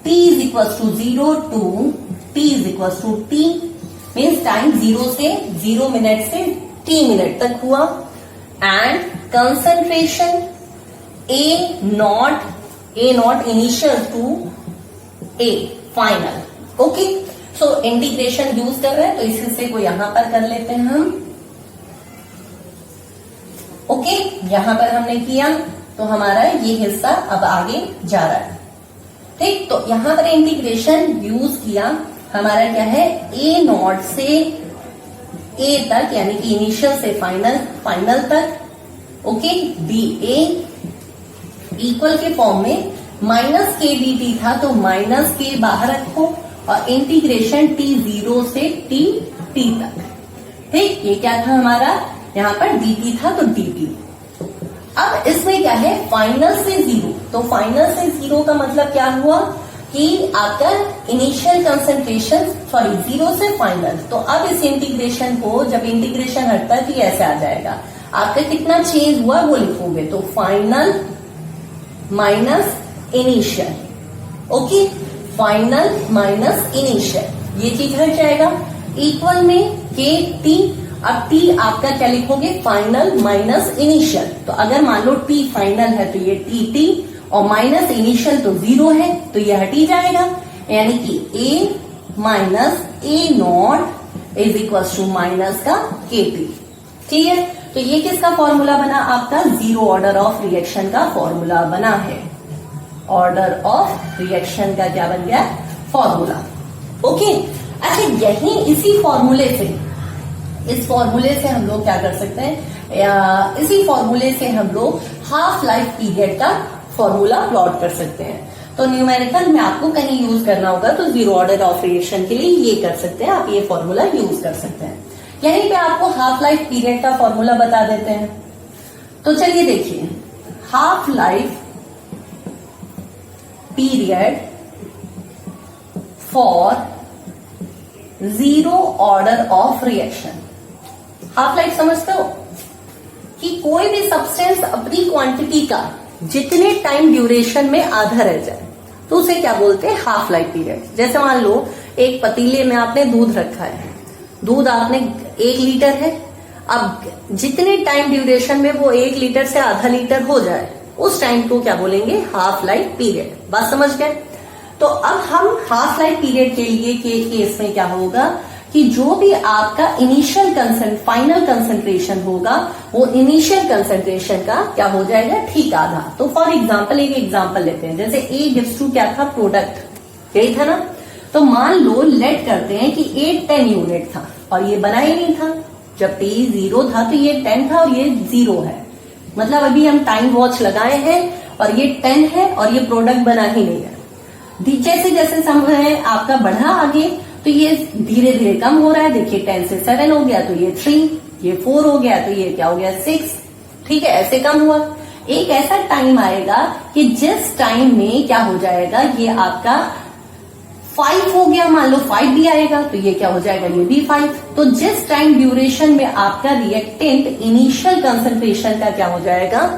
t is equal to 0 to t is equal to t, means time 0 से 0 मिनट से t मिनट तक हुआ, and concentration A naught initial to A final. Okay, so integration use कर रहे हैं, तो इसी से को यहां पर कर लेते हैं हम। ओके, यहां पर हमने किया तो हमारा ये हिस्सा अब आगे जा रहा है, ठीक। तो यहां पर इंटीग्रेशन यूज किया, हमारा क्या है, ए नॉट से ए तक, यानी कि इनिशियल से फाइनल तक। ओके, डी ए इक्वल के फॉर्म में माइनस के डी टी था, तो माइनस के बाहर रखो और इंटीग्रेशन t 0 से t तक, ठीक। ये क्या था हमारा, यहाँ पर dt था, तो dt। अब इसमें क्या है, फाइनल से 0, तो फाइनल से 0 का मतलब क्या हुआ कि आपका इनिशियल कंसंट्रेशन, 0 से फाइनल। तो अब इस इंटीग्रेशन को, जब इंटीग्रेशन हटता है तो ये ऐसे आ जाएगा, आपका कितना चेंज हुआ वो लिखोगे, तो final minus initial. Okay, final minus initial, ये चीज हट जाएगा। इक्वल में के टी, अब टी आपका क्या लिखोगे, फाइनल माइनस इनिशियल। तो अगर मान लो टी फाइनल है तो ये टी और माइनस इनिशियल तो 0 है, तो ये हट ही जाएगा, यानी कि A minus A not is equal to minus का के टी, ठीक है। तो ये किसका फॉर्मूला बना, आपका जीरो ऑर्डर ऑफ रिएक्शन का फॉर्मूला बना है। ऑर्डर ऑफ रिएक्शन का क्या बन गया, फॉर्मूला। ओके, अच्छा, यही इसी फॉर्मूले से, इस फॉर्मूले से हम लोग क्या कर सकते हैं, इसी फॉर्मूले से हम लोग हाफ लाइफ पीरियड का फॉर्मूला प्लॉट कर सकते हैं। तो न्यूमेरिकल में आपको कहीं यूज करना होगा तो जीरो ऑर्डर ऑफ रिएक्शन के लिए ये कर सकते हैं, आप ये फॉर्मूला यूज कर सकते हैं। यहीं पे आपको हाफ लाइफ पीरियड का फॉर्मूला बता देते हैं। तो चलिए देखिए, half life period for zero order of reaction. Half life समझते हो कि कोई भी सब्सटेंस अपनी क्वांटिटी का जितने टाइम ड्यूरेशन में आधा रह जाए तो उसे क्या बोलते हैं, हाफ लाइफ पीरियड। जैसे मान लो एक पतीले में आपने दूध रखा है, दूध आपने 1 लीटर है, अब जितने टाइम ड्यूरेशन में वो 1 लीटर से आधा लीटर हो जाए उस टाइम को क्या बोलेंगे, हाफ लाइफ पीरियड। बात समझ गए। तो अब हम हाफ लाइफ पीरियड के लिए केस में क्या होगा कि जो भी आपका इनिशियल फाइनल कंसंट्रेशन होगा वो इनिशियल कंसंट्रेशन का क्या हो जाएगा, ठीक आधा। तो फॉर एग्जांपल एक एग्जांपल लेते हैं, जैसे ए गिव्स टू क्या था, प्रोडक्ट, यही था ना। तो मान लो लेट करते हैं कि ए 10 यूनिट था और ये बना ही नहीं था। जब T 0 था तो ये 10 था और ये 0 है, मतलब अभी हम टाइम वॉच लगाए हैं और ये 10 है और ये प्रोडक्ट बना ही नहीं है। जैसे जैसे समय आपका बढ़ा आगे तो ये धीरे धीरे कम हो रहा है। देखिए 10 से 7 हो गया तो ये 3, ये 4 हो गया तो ये क्या हो गया, 6। ठीक है, ऐसे कम हुआ। एक ऐसा टाइम आएगा कि जिस टाइम में क्या हो जाएगा, ये आपका 5 हो गया, मान लो 5 भी आएगा तो ये क्या हो जाएगा, ये भी 5। तो जिस टाइम ड्यूरेशन में आपका रिएक्टेंट इनिशियल कंसंट्रेशन का क्या हो जाएगा,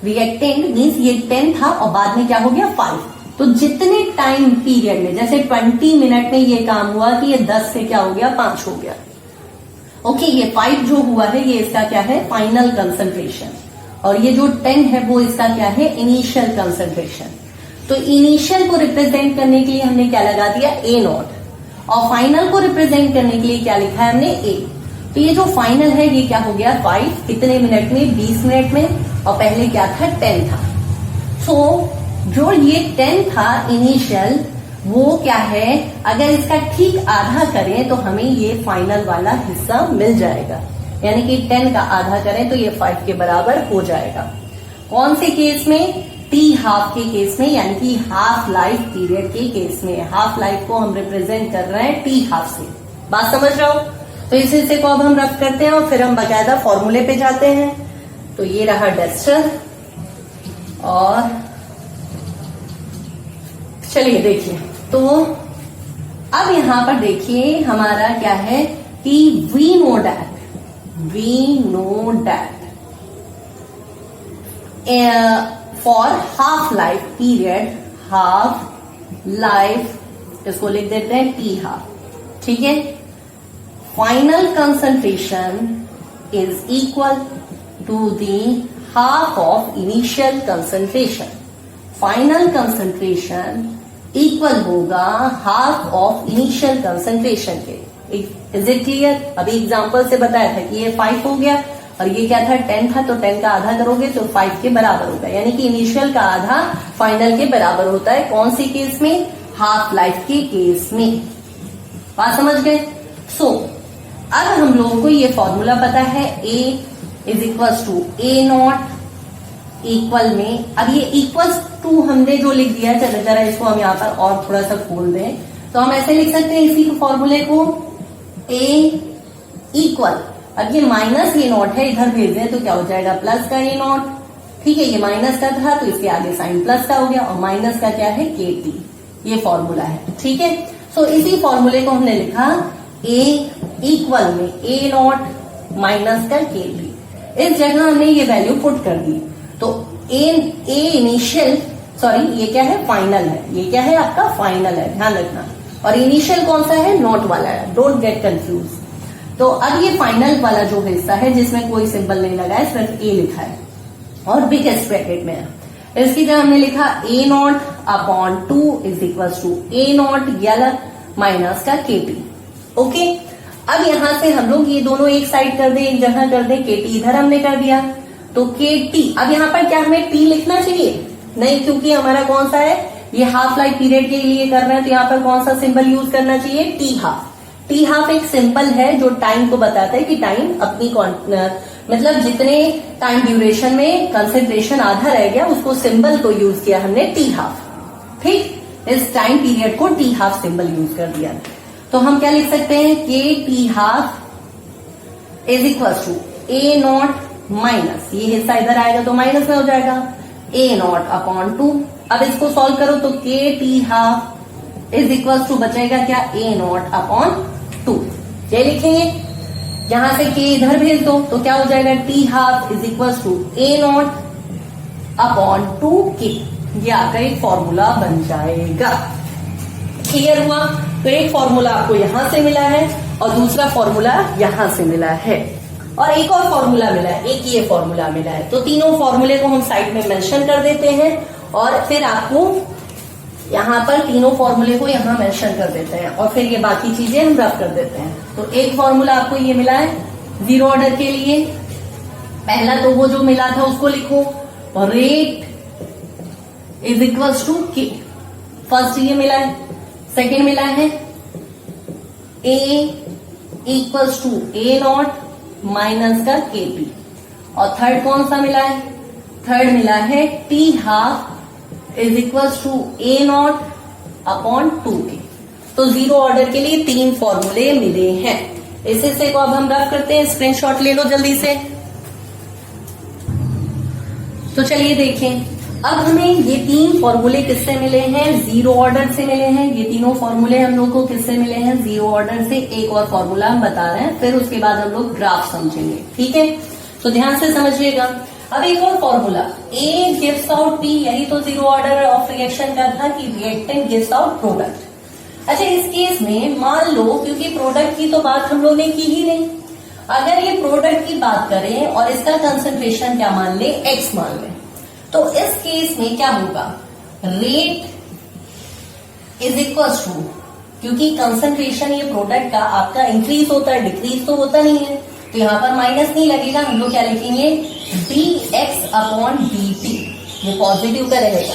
रिएक्टेंट मीन्स ये 10 था और बाद में क्या हो गया 5। तो जितने टाइम पीरियड में, जैसे 20 मिनट में ये काम हुआ कि ये 10 से क्या हो गया, 5 हो गया। ओके, ये 5 जो हुआ है ये इसका क्या है, फाइनल कंसंट्रेशन, और ये जो 10 है वो इसका क्या है, इनिशियल कंसंट्रेशन। तो इनिशियल को रिप्रेजेंट करने के लिए हमने क्या लगा दिया, A0, और फाइनल को रिप्रेजेंट करने के लिए क्या लिखा है हमने, A। तो ये जो फाइनल है ये क्या हो गया, 5 कितने मिनट में, 20 मिनट में, और पहले क्या था, 10 था। सो जो ये 10 था इनिशियल, वो क्या है, अगर इसका ठीक आधा करें तो हमें ये फाइनल वाला हिस्सा मिल जाएगा। यानी कि 10 का आधा करें तो ये 5 के बराबर हो जाएगा। कौन से केस में, टी हाफ के केस में, यानी कि हाफ लाइफ पीरियड के केस में। हाफ लाइफ को हम रिप्रेजेंट कर रहे हैं टी हाफ से। बात समझ रहे हो। तो इस हिस्से को अब हम रफ करते हैं और फिर हम बकायदा फॉर्मूले पे जाते हैं। तो ये रहा डस्टर, और चलिए देखिए, तो अब यहां पर देखिए हमारा क्या है कि we know that for half life period, half life इसको लिख देते हैं टी हाफ, ठीक है। Final concentration is equal to the half of initial concentration. Final concentration equal होगा हाफ ऑफ इनिशियल कंसंट्रेशन के। Is it clear. अभी example से बताया था कि ये 5 हो गया और ये क्या था, 10 था, तो 10 का आधा करोगे तो 5 के बराबर होगा। यानी कि इनिशियल का आधा फाइनल के बराबर होता है। कौन सी केस में, हाफ लाइफ के केस में। बात समझ गए। सो अब हम लोगों को ये फॉर्मूला पता है, A is equal to A0 equal में, अब ये इक्वल्स टू हमने जो लिख दिया, चलो जरा इसको हम यहाँ पर और थोड़ा सा खोल दें तो हम ऐसे लिख सकते हैं इसी फॉर्मूले को, A इक्वल, अब ये माइनस A0 है, इधर भेज दें तो क्या हो जाएगा, प्लस का A0। ठीक है, ये माइनस का था तो इसके आगे साइन प्लस का हो गया, और माइनस का क्या है, KT। ये फॉर्मूला है, ठीक है। सो इसी फॉर्मूले को हमने लिखा A इक्वल में A0 माइनस का KT। इस जगह हमने ये वैल्यू पुट कर दी। तो A इनिशियल, सॉरी ये क्या है, फाइनल है, ये क्या है आपका फाइनल है, ध्यान रखना। और इनिशियल कौन सा है, नॉट वाला है, डोंट गेट कंफ्यूज। तो अब ये फाइनल वाला जो हिस्सा है जिसमें कोई सिंबल नहीं लगा है, सिर्फ A लिखा है और बिगेस्ट ब्रैकेट में है। इसकी जगह हमने लिखा A0 upon 2 is equal to A0 ये अलग माइनस का KT। ओके, अब यहां से हम लोग ये दोनों एक साइड कर दें, एक जगह कर दें, KT इधर हमने कर दिया तो KT। अब यहाँ पर क्या हमें T लिखना चाहिए, नहीं, क्योंकि हमारा कौन सा है, ये हाफ लाइफ पीरियड के लिए कर रहे हैं, तो यहाँ पर कौन सा सिंबल यूज करना चाहिए, टी हाफ। टी हाफ एक सिंबल है जो टाइम को बताता है कि टाइम अपनी मतलब जितने टाइम ड्यूरेशन में कंसेंट्रेशन आधा रह गया उसको सिंबल को यूज किया हमने टी हाफ। ठीक, इस टाइम पीरियड को टी हाफ सिंबल यूज कर दिया। तो हम क्या लिख सकते हैं, k t half is equal to A0 minus, ये हिस्सा इधर आएगा तो माइनस में हो जाएगा, ए नॉट अपॉन 2। अब इसको सॉल्व करो तो k t half is equal to बचेगा क्या, ए नॉट अपॉन 2। ये लिखेंगे, यहां से के इधर भेज दो तो क्या हो जाएगा, t half is equal to A naught upon 2 k. ये आपका एक फॉर्मूला बन जाएगा। क्लियर हुआ? तो एक फॉर्मूला आपको यहां से मिला है और दूसरा फॉर्मूला यहां से मिला है और एक और फॉर्मूला मिला है, एक ये फॉर्मूला मिला है। तो तीनों फॉर्मूले को हम साइड में मेंशन कर देते हैं और फिर आपको यहां पर तीनों फॉर्मूले को यहां मेंशन कर देते हैं और फिर ये बाकी चीजें हम रफ कर देते हैं। तो एक फॉर्मूला आपको ये मिला है जीरो ऑर्डर के लिए। पहला तो वो जो मिला था उसको लिखो, rate is equal to K. First ये मिला है। सेकेंड मिला है A equals to A not minus का के पी। और थर्ड कौन सा मिला है, थर्ड मिला है t half is equals to A naught upon 2 k. तो जीरो ऑर्डर के लिए 3 फॉर्मूले मिले हैं। इस हिस्से को अब हम रफ करते हैं, स्क्रीनशॉट ले लो जल्दी से। तो चलिए देखें, अब हमें ये 3 फॉर्मूले किससे मिले हैं, जीरो ऑर्डर से मिले हैं। ये तीनों फॉर्मूले हम लोग को किससे मिले हैं, जीरो ऑर्डर से। एक और फॉर्मूला हम बता रहे हैं, फिर उसके बाद हम लोग ग्राफ समझेंगे। ठीक है, तो ध्यान से समझिएगा। अब एक और formula, A gives out P, यही तो जीरो ऑर्डर ऑफ रिएक्शन का था कि रिएक्टेंट गिव्स आउट प्रोडक्ट। अच्छा, इस केस में मान लो, क्योंकि प्रोडक्ट की तो बात हम लोग ने की ही नहीं, अगर ये प्रोडक्ट की बात करें और इसका कंसंट्रेशन क्या मान ले, एक्स मान ले, तो इस केस में क्या होगा, रेट इज इक्वल टू, क्योंकि कंसंट्रेशन ये प्रोडक्ट का आपका इंक्रीज होता है, डिक्रीज तो होता नहीं है, तो यहां पर माइनस नहीं लगेगा। हम लोग क्या लिखेंगे, D x upon d T. ये पॉजिटिव का रहेगा,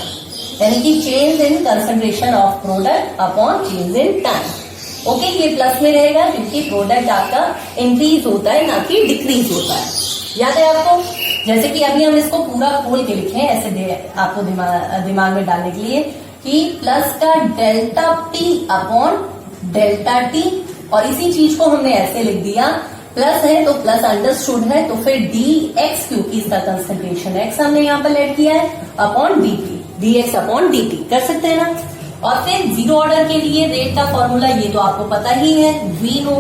यानी कि change in concentration of product upon change in time. Okay, ये प्लस में रहेगा क्योंकि प्रोडक्ट आपका इंक्रीज होता है, ना कि डिक्रीज होता है। याद है आपको? जैसे कि अभी हम इसको पूरा खोल के लिखे ऐसे आपको दिमाग में डालने के लिए कि प्लस का delta T upon delta T, और इसी चीज को हमने ऐसे लिख दिया, प्लस है तो प्लस अंडरस्टूड है, तो फिर डी एक्स, क्योंकि इसका कंसंट्रेशन एक्स हमने यहाँ पर ऐड किया है, upon d T, D x upon d T कर सकते हैं ना। और फिर जीरो ऑर्डर के लिए रेट का फॉर्मूला ये तो आपको पता ही है, वी नो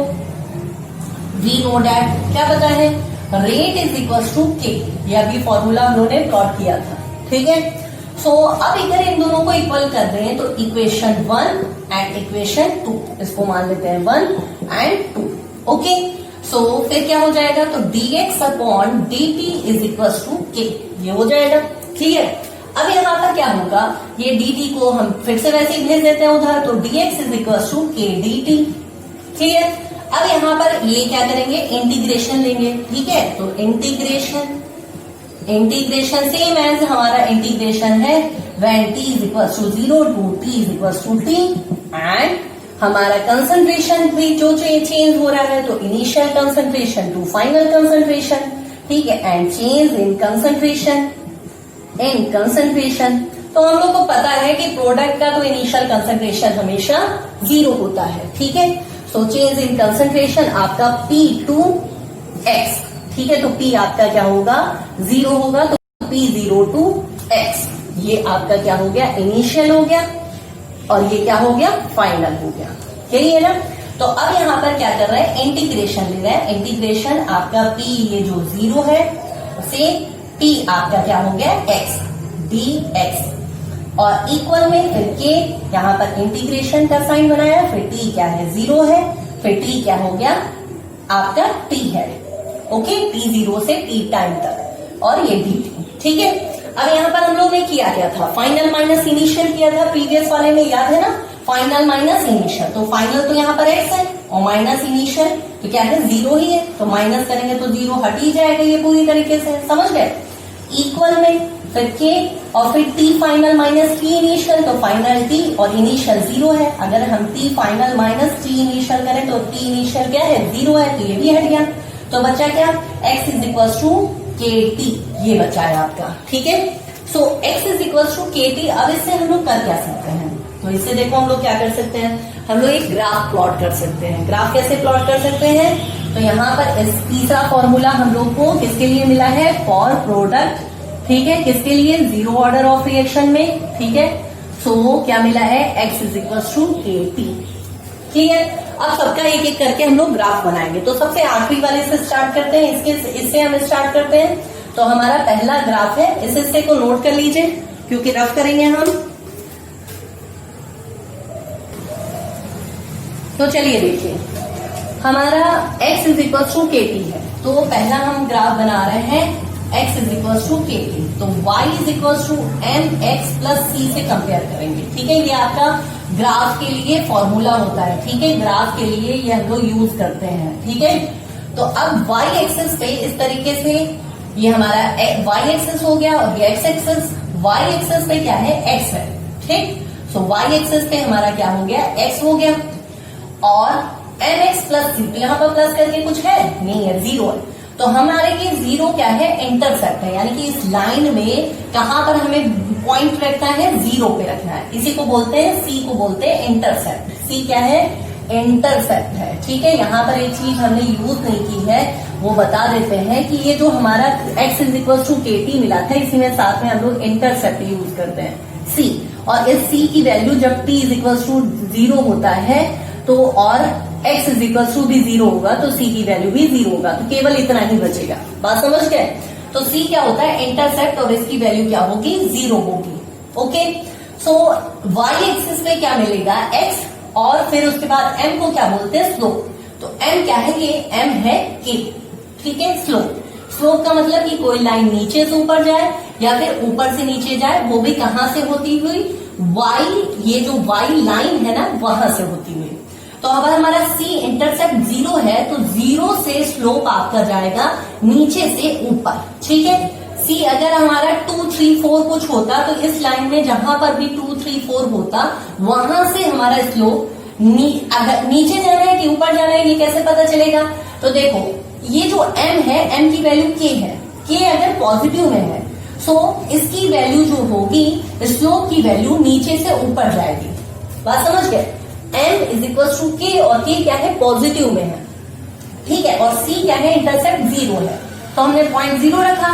डैट, क्या पता है, rate is equal to k. ये अभी फॉर्मूला हम लोगों ने प्लॉट किया था। ठीक है, सो अब इधर इन दोनों को इक्वल कर रहे हैं, तो इक्वेशन 1 एंड इक्वेशन 2, इसको मान लेते हैं 1 एंड 2। ओके, सो फिर क्या हो जाएगा, तो dx upon dt is equal to k, ये हो जाएगा। क्लियर? अब यहाँ पर क्या होगा, ये dt को हम फिर से वैसे ही भेज देते हैं उधर, तो dx इज इक्वल टू के dt। क्लियर? अब यहाँ पर ये क्या करेंगे, इंटीग्रेशन लेंगे। ठीक है, तो इंटीग्रेशन सेम एज हमारा इंटीग्रेशन है when t is equal to 0 to t is equal to t, and हमारा कंसंट्रेशन भी जो चेंज हो रहा है, तो initial concentration to final concentration. ठीक है, एंड चेंज इन कंसंट्रेशन। तो हम लोग को पता है कि प्रोडक्ट का तो इनिशियल कंसंट्रेशन हमेशा 0 होता है। ठीक है, सो चेंज इन कंसंट्रेशन आपका P2X। ठीक है, तो P आपका क्या होगा, 0 होगा, तो P0 to X। ये आपका क्या हो गया, इनिशियल हो गया, और ये क्या हो गया, फाइनल हो गया। यही है ना? तो अब यहाँ पर क्या कर रहे हैं, इंटीग्रेशन ले रहे हैं। इंटीग्रेशन आपका P ये जो 0 है से P आपका क्या हो गया, X, dx, और इक्वल में फिर के, यहाँ पर इंटीग्रेशन का साइन बनाया, फिर t क्या है, 0 है, फिर t क्या हो गया आपका t है। ओके, t0 से t टाइम तक, और ये dt। ठीक है, अब यहाँ पर हम लोग ने किया क्या था, फाइनल माइनस इनिशियल किया था प्रीवियस वाले में, याद है ना, फाइनल माइनस इनिशियल। तो फाइनल तो यहाँ पर x है और माइनस इनिशियल तो क्या है, 0 ही है, तो माइनस करेंगे तो 0 हट ही जाएगा, ये पूरी तरीके से समझ गए। इक्वल में फिर के, और फिर t final minus t initial, तो फाइनल t और इनिशियल 0 है। अगर हम t final minus t initial करें तो t इनिशियल क्या है, 0 है, तो ये भी हट गया। तो बचा क्या, x इज इक्वल टू के टी, ये बचा है आपका। ठीक है, सो x इज इक्वल टू के टी। अब इससे हम लोग कर क्या सकते हैं, तो इससे देखो हम लोग क्या कर सकते हैं, हम लोग एक ग्राफ प्लॉट कर सकते हैं। ग्राफ कैसे प्लॉट कर सकते हैं, तो यहाँ पर इस तीसरा फॉर्मूला हम लोग को किसके लिए मिला है, फॉर प्रोडक्ट ठीक है, किसके लिए? जीरो ऑर्डर ऑफ रिएक्शन में, ठीक है। सो क्या मिला है? x is equal to KT। Clear? अब सबका एक एक करके हम लोग ग्राफ बनाएंगे। तो सबसे आखिरी वाले से स्टार्ट करते हैं, इससे हम स्टार्ट करते हैं। तो हमारा पहला ग्राफ है, इस हिस्से को नोट कर लीजिए क्योंकि रफ करेंगे हम। तो चलिए देखिए, हमारा x is equal to KT है। तो पहला हम ग्राफ बना रहे हैं x is equal to KT। तो y is equal to mx plus c से कंपेयर करेंगे, ठीक है। ये आपका ग्राफ के लिए फॉर्मूला होता है, ठीक है। ग्राफ के लिए ये हम लोग यूज करते हैं, ठीक है। तो अब y एक्सिस पे इस तरीके से ये हमारा y एक्सिस हो गया और ये x एक्सिस। y एक्सिस पे क्या है? x है, ठीक। सो y एक्सिस पे हमारा क्या हो गया? x हो गया। और mx प्लस c, तो यहाँ पर प्लस करके कुछ है नहीं है, जीरो है। तो हमारे लिए जीरो क्या है? इंटरसेप्ट है, यानी कि इस लाइन में कहां पर हमें पॉइंट रखना है? जीरो पे रखना है। इसी को बोलते हैं, सी को बोलते हैं इंटरसेप्ट। सी क्या है? इंटरसेप्ट है, ठीक है। यहाँ पर एक चीज हमने यूज नहीं की है, वो बता देते हैं कि ये जो हमारा x is equal to KT मिला था, इसी में साथ में हम लोग इंटरसेप्ट यूज करते हैं, c। और इस c की वैल्यू जब t is equal to zero होता है तो, और x इज इक्वल टू भी जीरो होगा तो c की वैल्यू भी जीरो होगा। तो केवल इतना ही बचेगा। बात समझ गए? तो c क्या होता है? इंटरसेप्ट, और इसकी वैल्यू क्या होगी? जीरो होगी। ओके। सो y एक्सिस पे क्या मिलेगा? x, और फिर उसके बाद m को क्या बोलते हैं? स्लोप। तो m क्या है? ये m है k, ठीक है। स्लोप, स्लोप का मतलब कि कोई लाइन नीचे से ऊपर जाए या फिर ऊपर से नीचे जाए, वो भी कहां से होती हुई? y, ये जो y लाइन है ना, वहां से होती हुई। तो अब हमारा C इंटरसेप्ट जीरो है, तो जीरो से स्लोप आपका जाएगा नीचे से ऊपर, ठीक है। C अगर हमारा 2, 3, 4 कुछ होता तो इस लाइन में जहां पर भी 2, 3, 4 होता, वहां से हमारा स्लोप अगर नीचे जाना है कि ऊपर जाना है, ये कैसे पता चलेगा? तो देखो, ये जो m है, m की वैल्यू k है। k अगर पॉजिटिव में है, सो इसकी वैल्यू जो होगी, स्लोप की वैल्यू नीचे से ऊपर जाएगी। बात समझ गए? m is equal to k, और k क्या है? पॉजिटिव में है, ठीक है। और c क्या है? इंटरसेप्ट जीरो है, तो हमने पॉइंट जीरो रखा।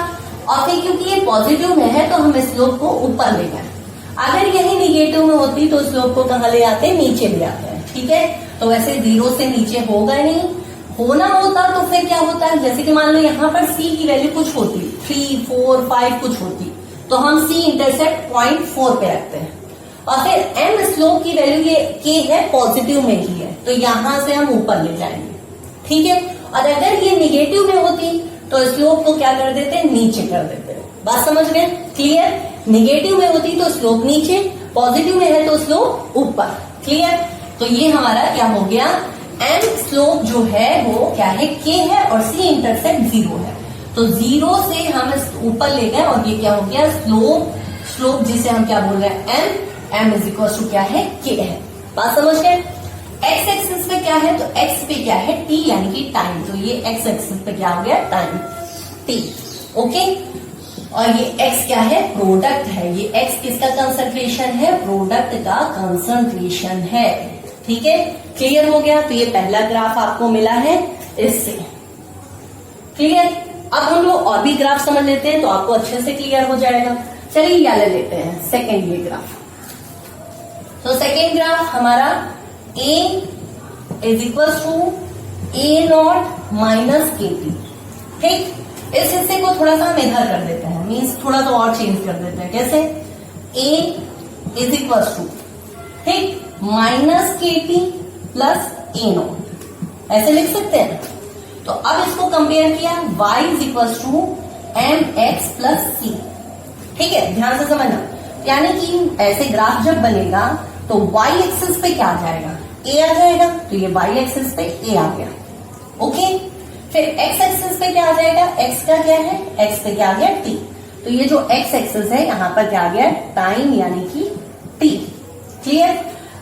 और फिर क्योंकि ये पॉजिटिव में है तो हम स्लोप को ऊपर ले गए। अगर यही निगेटिव में होती तो स्लोप को कहाँ ले आते? नीचे ले आते हैं, ठीक है। तो वैसे जीरो से नीचे होगा नहीं, होना होता तो फिर क्या होता है? जैसे कि मान लो यहाँ पर c की वैल्यू कुछ होती, 3, 4, 5 कुछ होती, तो हम c इंटरसेप्ट 0.4 पे रखते हैं। और फिर m स्लोप की वैल्यू ये k है, पॉजिटिव में ही है, तो यहां से हम ऊपर ले जाएंगे, ठीक है। और अगर ये निगेटिव में होती तो स्लोप को क्या कर देते? नीचे कर देते। बात समझ गए? क्लियर? निगेटिव में होती तो स्लोप नीचे, पॉजिटिव में है तो स्लोप ऊपर। क्लियर? तो ये हमारा क्या हो गया? m स्लोप जो है वो क्या है? k है, और c इंटरसेप्ट जीरो है। तो जीरो से हम ऊपर ले गए, और ये क्या हो गया? स्लोप, स्लोप जिसे हम क्या बोल रहे हैं? m इज इक्वल टू क्या है? k है। बात समझ गए? x एक्सिस पे क्या है? तो x पे क्या है? t, यानी कि टाइम। तो ये x एक्सिस पे क्या हो गया? Time, t। ओके। और ये x क्या है? प्रोडक्ट है। ये x किसका कंसंट्रेशन है? प्रोडक्ट का कंसंट्रेशन है, ठीक है। क्लियर हो गया? तो ये पहला ग्राफ आपको मिला है इससे। क्लियर? अब हम लोग और भी ग्राफ समझ लेते हैं तो आपको अच्छे से क्लियर हो जाएगा। चलिए ये ले लेते हैं सेकेंड ये ग्राफ। तो सेकेंड ग्राफ हमारा a is equal to a0 minus KT, ठीक। इस हिस्से को थोड़ा सा हम इधर कर देते हैं, मीन्स थोड़ा सा और चेंज कर देते हैं। कैसे? a इज इक्वल टू, ठीक, माइनस KT प्लस a0, ऐसे लिख सकते हैं। तो अब इसको कंपेयर किया, y is equal to mx plus c, ठीक है। ध्यान से समझना, यानी कि ऐसे ग्राफ जब बनेगा तो y एक्सिस पे क्या आ जाएगा? a आ जाएगा, तो ये y एक्सिस पे a आ गया, ओके। फिर x एक्सिस पे क्या आ जाएगा? x का क्या है? x पे क्या आ गया? t। तो ये जो x एक्सिस है यहाँ पर क्या आ गया? टाइम, यानी कि t। क्लियर?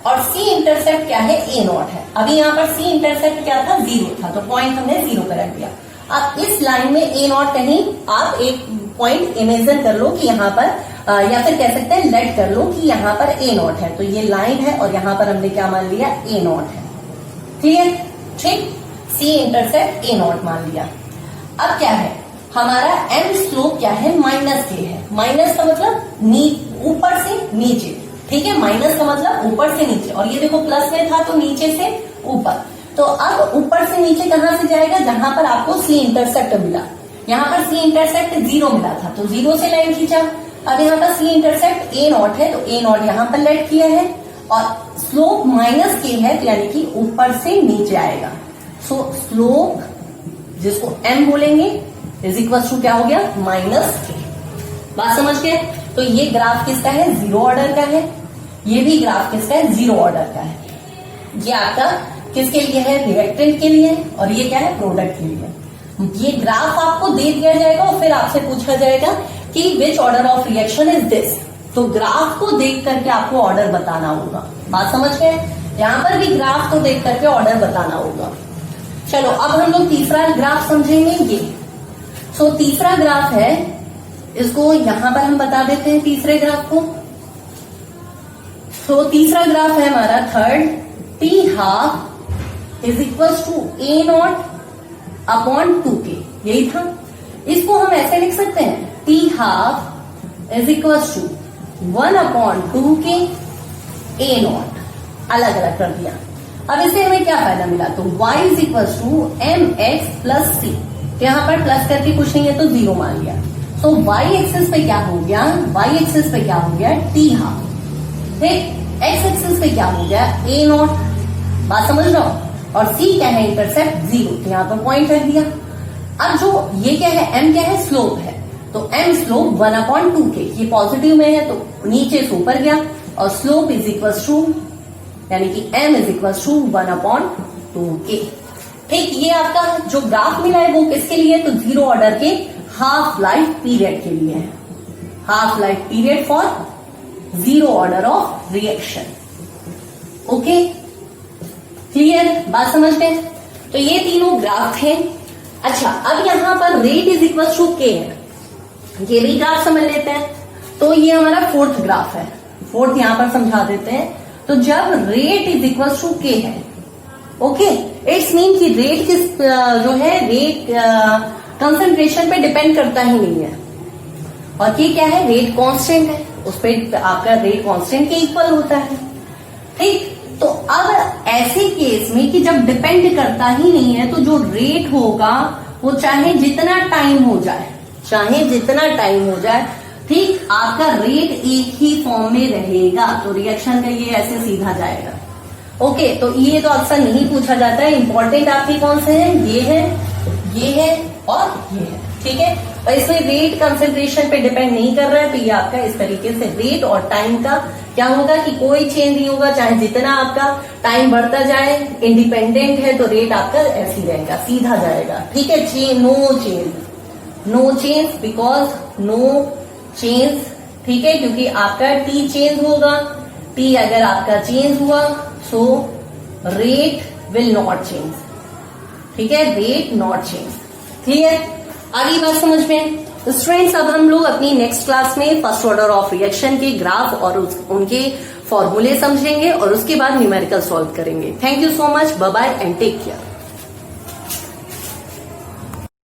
और c इंटरसेप्ट क्या है? a0 है। अभी यहाँ पर c इंटरसेप्ट क्या था? जीरो था, तो पॉइंट हमने जीरो पे रख दिया। अब इस लाइन में a0 कहीं आप एक पॉइंट इमेजिन कर लो कि यहाँ पर या फिर कह सकते हैं लेट कर लो कि यहाँ पर a0 है, तो ये लाइन है और यहाँ पर हमने क्या मान लिया? a0 है। क्लियर? ठीक। c इंटरसेप्ट a0 मान लिया। अब क्या है? हमारा m स्लोप क्या है, माइनस के है। माइनस का मतलब ऊपर से नीचे, ठीक है, माइनस का मतलब ऊपर से नीचे, और ये देखो प्लस में था तो नीचे से ऊपर। तो अब ऊपर से नीचे कहां से जाएगा, जहां पर आपको सी इंटरसेप्ट मिला। यहाँ पर सी इंटरसेप्ट 0 मिला था तो 0 से लाइन खींचा। अब यहाँ पर सी इंटरसेप्ट a नॉट है तो a नॉट यहाँ पर लेट किया है, और स्लोप माइनस के है तो यानी कि ऊपर से नीचे आएगा। सो स्लोप जिसको m बोलेंगे इज इक्वल टू क्या हो गया, माइनस के। बात समझ गए। तो ये ग्राफ किसका है, 0 ऑर्डर का है। ये भी ग्राफ किसका है, 0 ऑर्डर का है। ये आपका किसके लिए है, रिएक्टेंट के लिए, और ये क्या है, प्रोडक्ट के लिए। ये ग्राफ आपको दे दिया जाएगा और फिर आपसे पूछा जाएगा कि which order of reaction is this. तो ग्राफ को देख करके आपको ऑर्डर बताना होगा। बात समझ गए। यहाँ पर भी ग्राफ को देख करके ऑर्डर बताना होगा। चलो अब हम लोग तीसरा ग्राफ समझेंगे। ये सो तीसरा ग्राफ है, इसको यहां पर हम बता देते हैं तीसरे ग्राफ को। सो तीसरा ग्राफ है हमारा third, T half is equal to a naught upon 2k, यही था। इसको हम ऐसे लिख सकते हैं, T half is equal to 1 upon 2k a naught, अलग अलग कर दिया। अब इससे हमें क्या फायदा मिला, तो y is equal to mx plus c। यहाँ पर प्लस करके कुछ नहीं है तो 0 मान लिया। तो y एक्सिस पे क्या हो गया, y एक्सिस पे क्या हो गया, टी हाफ, ठीक। x एक्सिस पे क्या हो गया, a नॉट। बात समझ लो। और c क्या है, इंटरसेप्ट 0, तो यहाँ पर पॉइंट रख दिया। अब जो ये क्या है, m क्या है, स्लोप है, तो m स्लोप 1 अपॉन 2k, ये पॉजिटिव में है तो नीचे से ऊपर गया, और स्लोप इज इक्वल टू यानी कि m is equal to 1 upon 2k, ठीक। ये आपका जो ग्राफ मिला है वो किसके लिए, तो 0 ऑर्डर के हाफ लाइफ पीरियड के लिए है। Half life period for 0 order of reaction. Okay, clear, बात समझ गए। तो ये तीनों ग्राफ थे। अच्छा, अब यहां पर रेट इज इक्वल टू के है, ये भी ग्राफ समझ लेते हैं। तो ये हमारा फोर्थ ग्राफ है, फोर्थ यहां पर समझा देते हैं। तो जब रेट इज इक्वल टू के है, ओके, इट्स मीन कि रेट किस जो है, रेट कंसंट्रेशन पे डिपेंड करता ही नहीं है, और ये क्या है, रेट कांस्टेंट है, उस पर आपका रेट कांस्टेंट के इक्वल होता है, ठीक। तो अब ऐसे केस में कि जब डिपेंड करता ही नहीं है, तो जो रेट होगा वो चाहे जितना टाइम हो जाए, चाहे जितना टाइम हो जाए, ठीक, आपका रेट एक ही फॉर्म में रहेगा। तो रिएक्शन का ये ऐसे सीधा जाएगा। ओके, तो ये तो अक्सर नहीं पूछा जाता है। इंपॉर्टेंट आपके कौन से हैं, ये है और ये है, ठीक है। और इसमें रेट कंसेंट्रेशन पे डिपेंड नहीं कर रहा है, तो ये आपका इस तरीके से रेट और टाइम का क्या होगा कि कोई चेंज नहीं होगा, चाहे जितना आपका टाइम बढ़ता जाए, इंडिपेंडेंट है तो रेट आपका ऐसे ही रहेगा, सीधा जाएगा, ठीक है। No change because no change, ठीक है, क्योंकि आपका टी चेंज होगा, टी अगर आपका चेंज हुआ so rate will not change, ठीक है, रेट नॉट चेंज। क्लियर, आगे बात समझ में। स्टूडेंट्स, अब हम लोग अपनी नेक्स्ट क्लास में फर्स्ट ऑर्डर ऑफ रिएक्शन के ग्राफ और उनके फॉर्मूले समझेंगे और उसके बाद न्यूमेरिकल सॉल्व करेंगे। Thank you so much, bye bye and take care.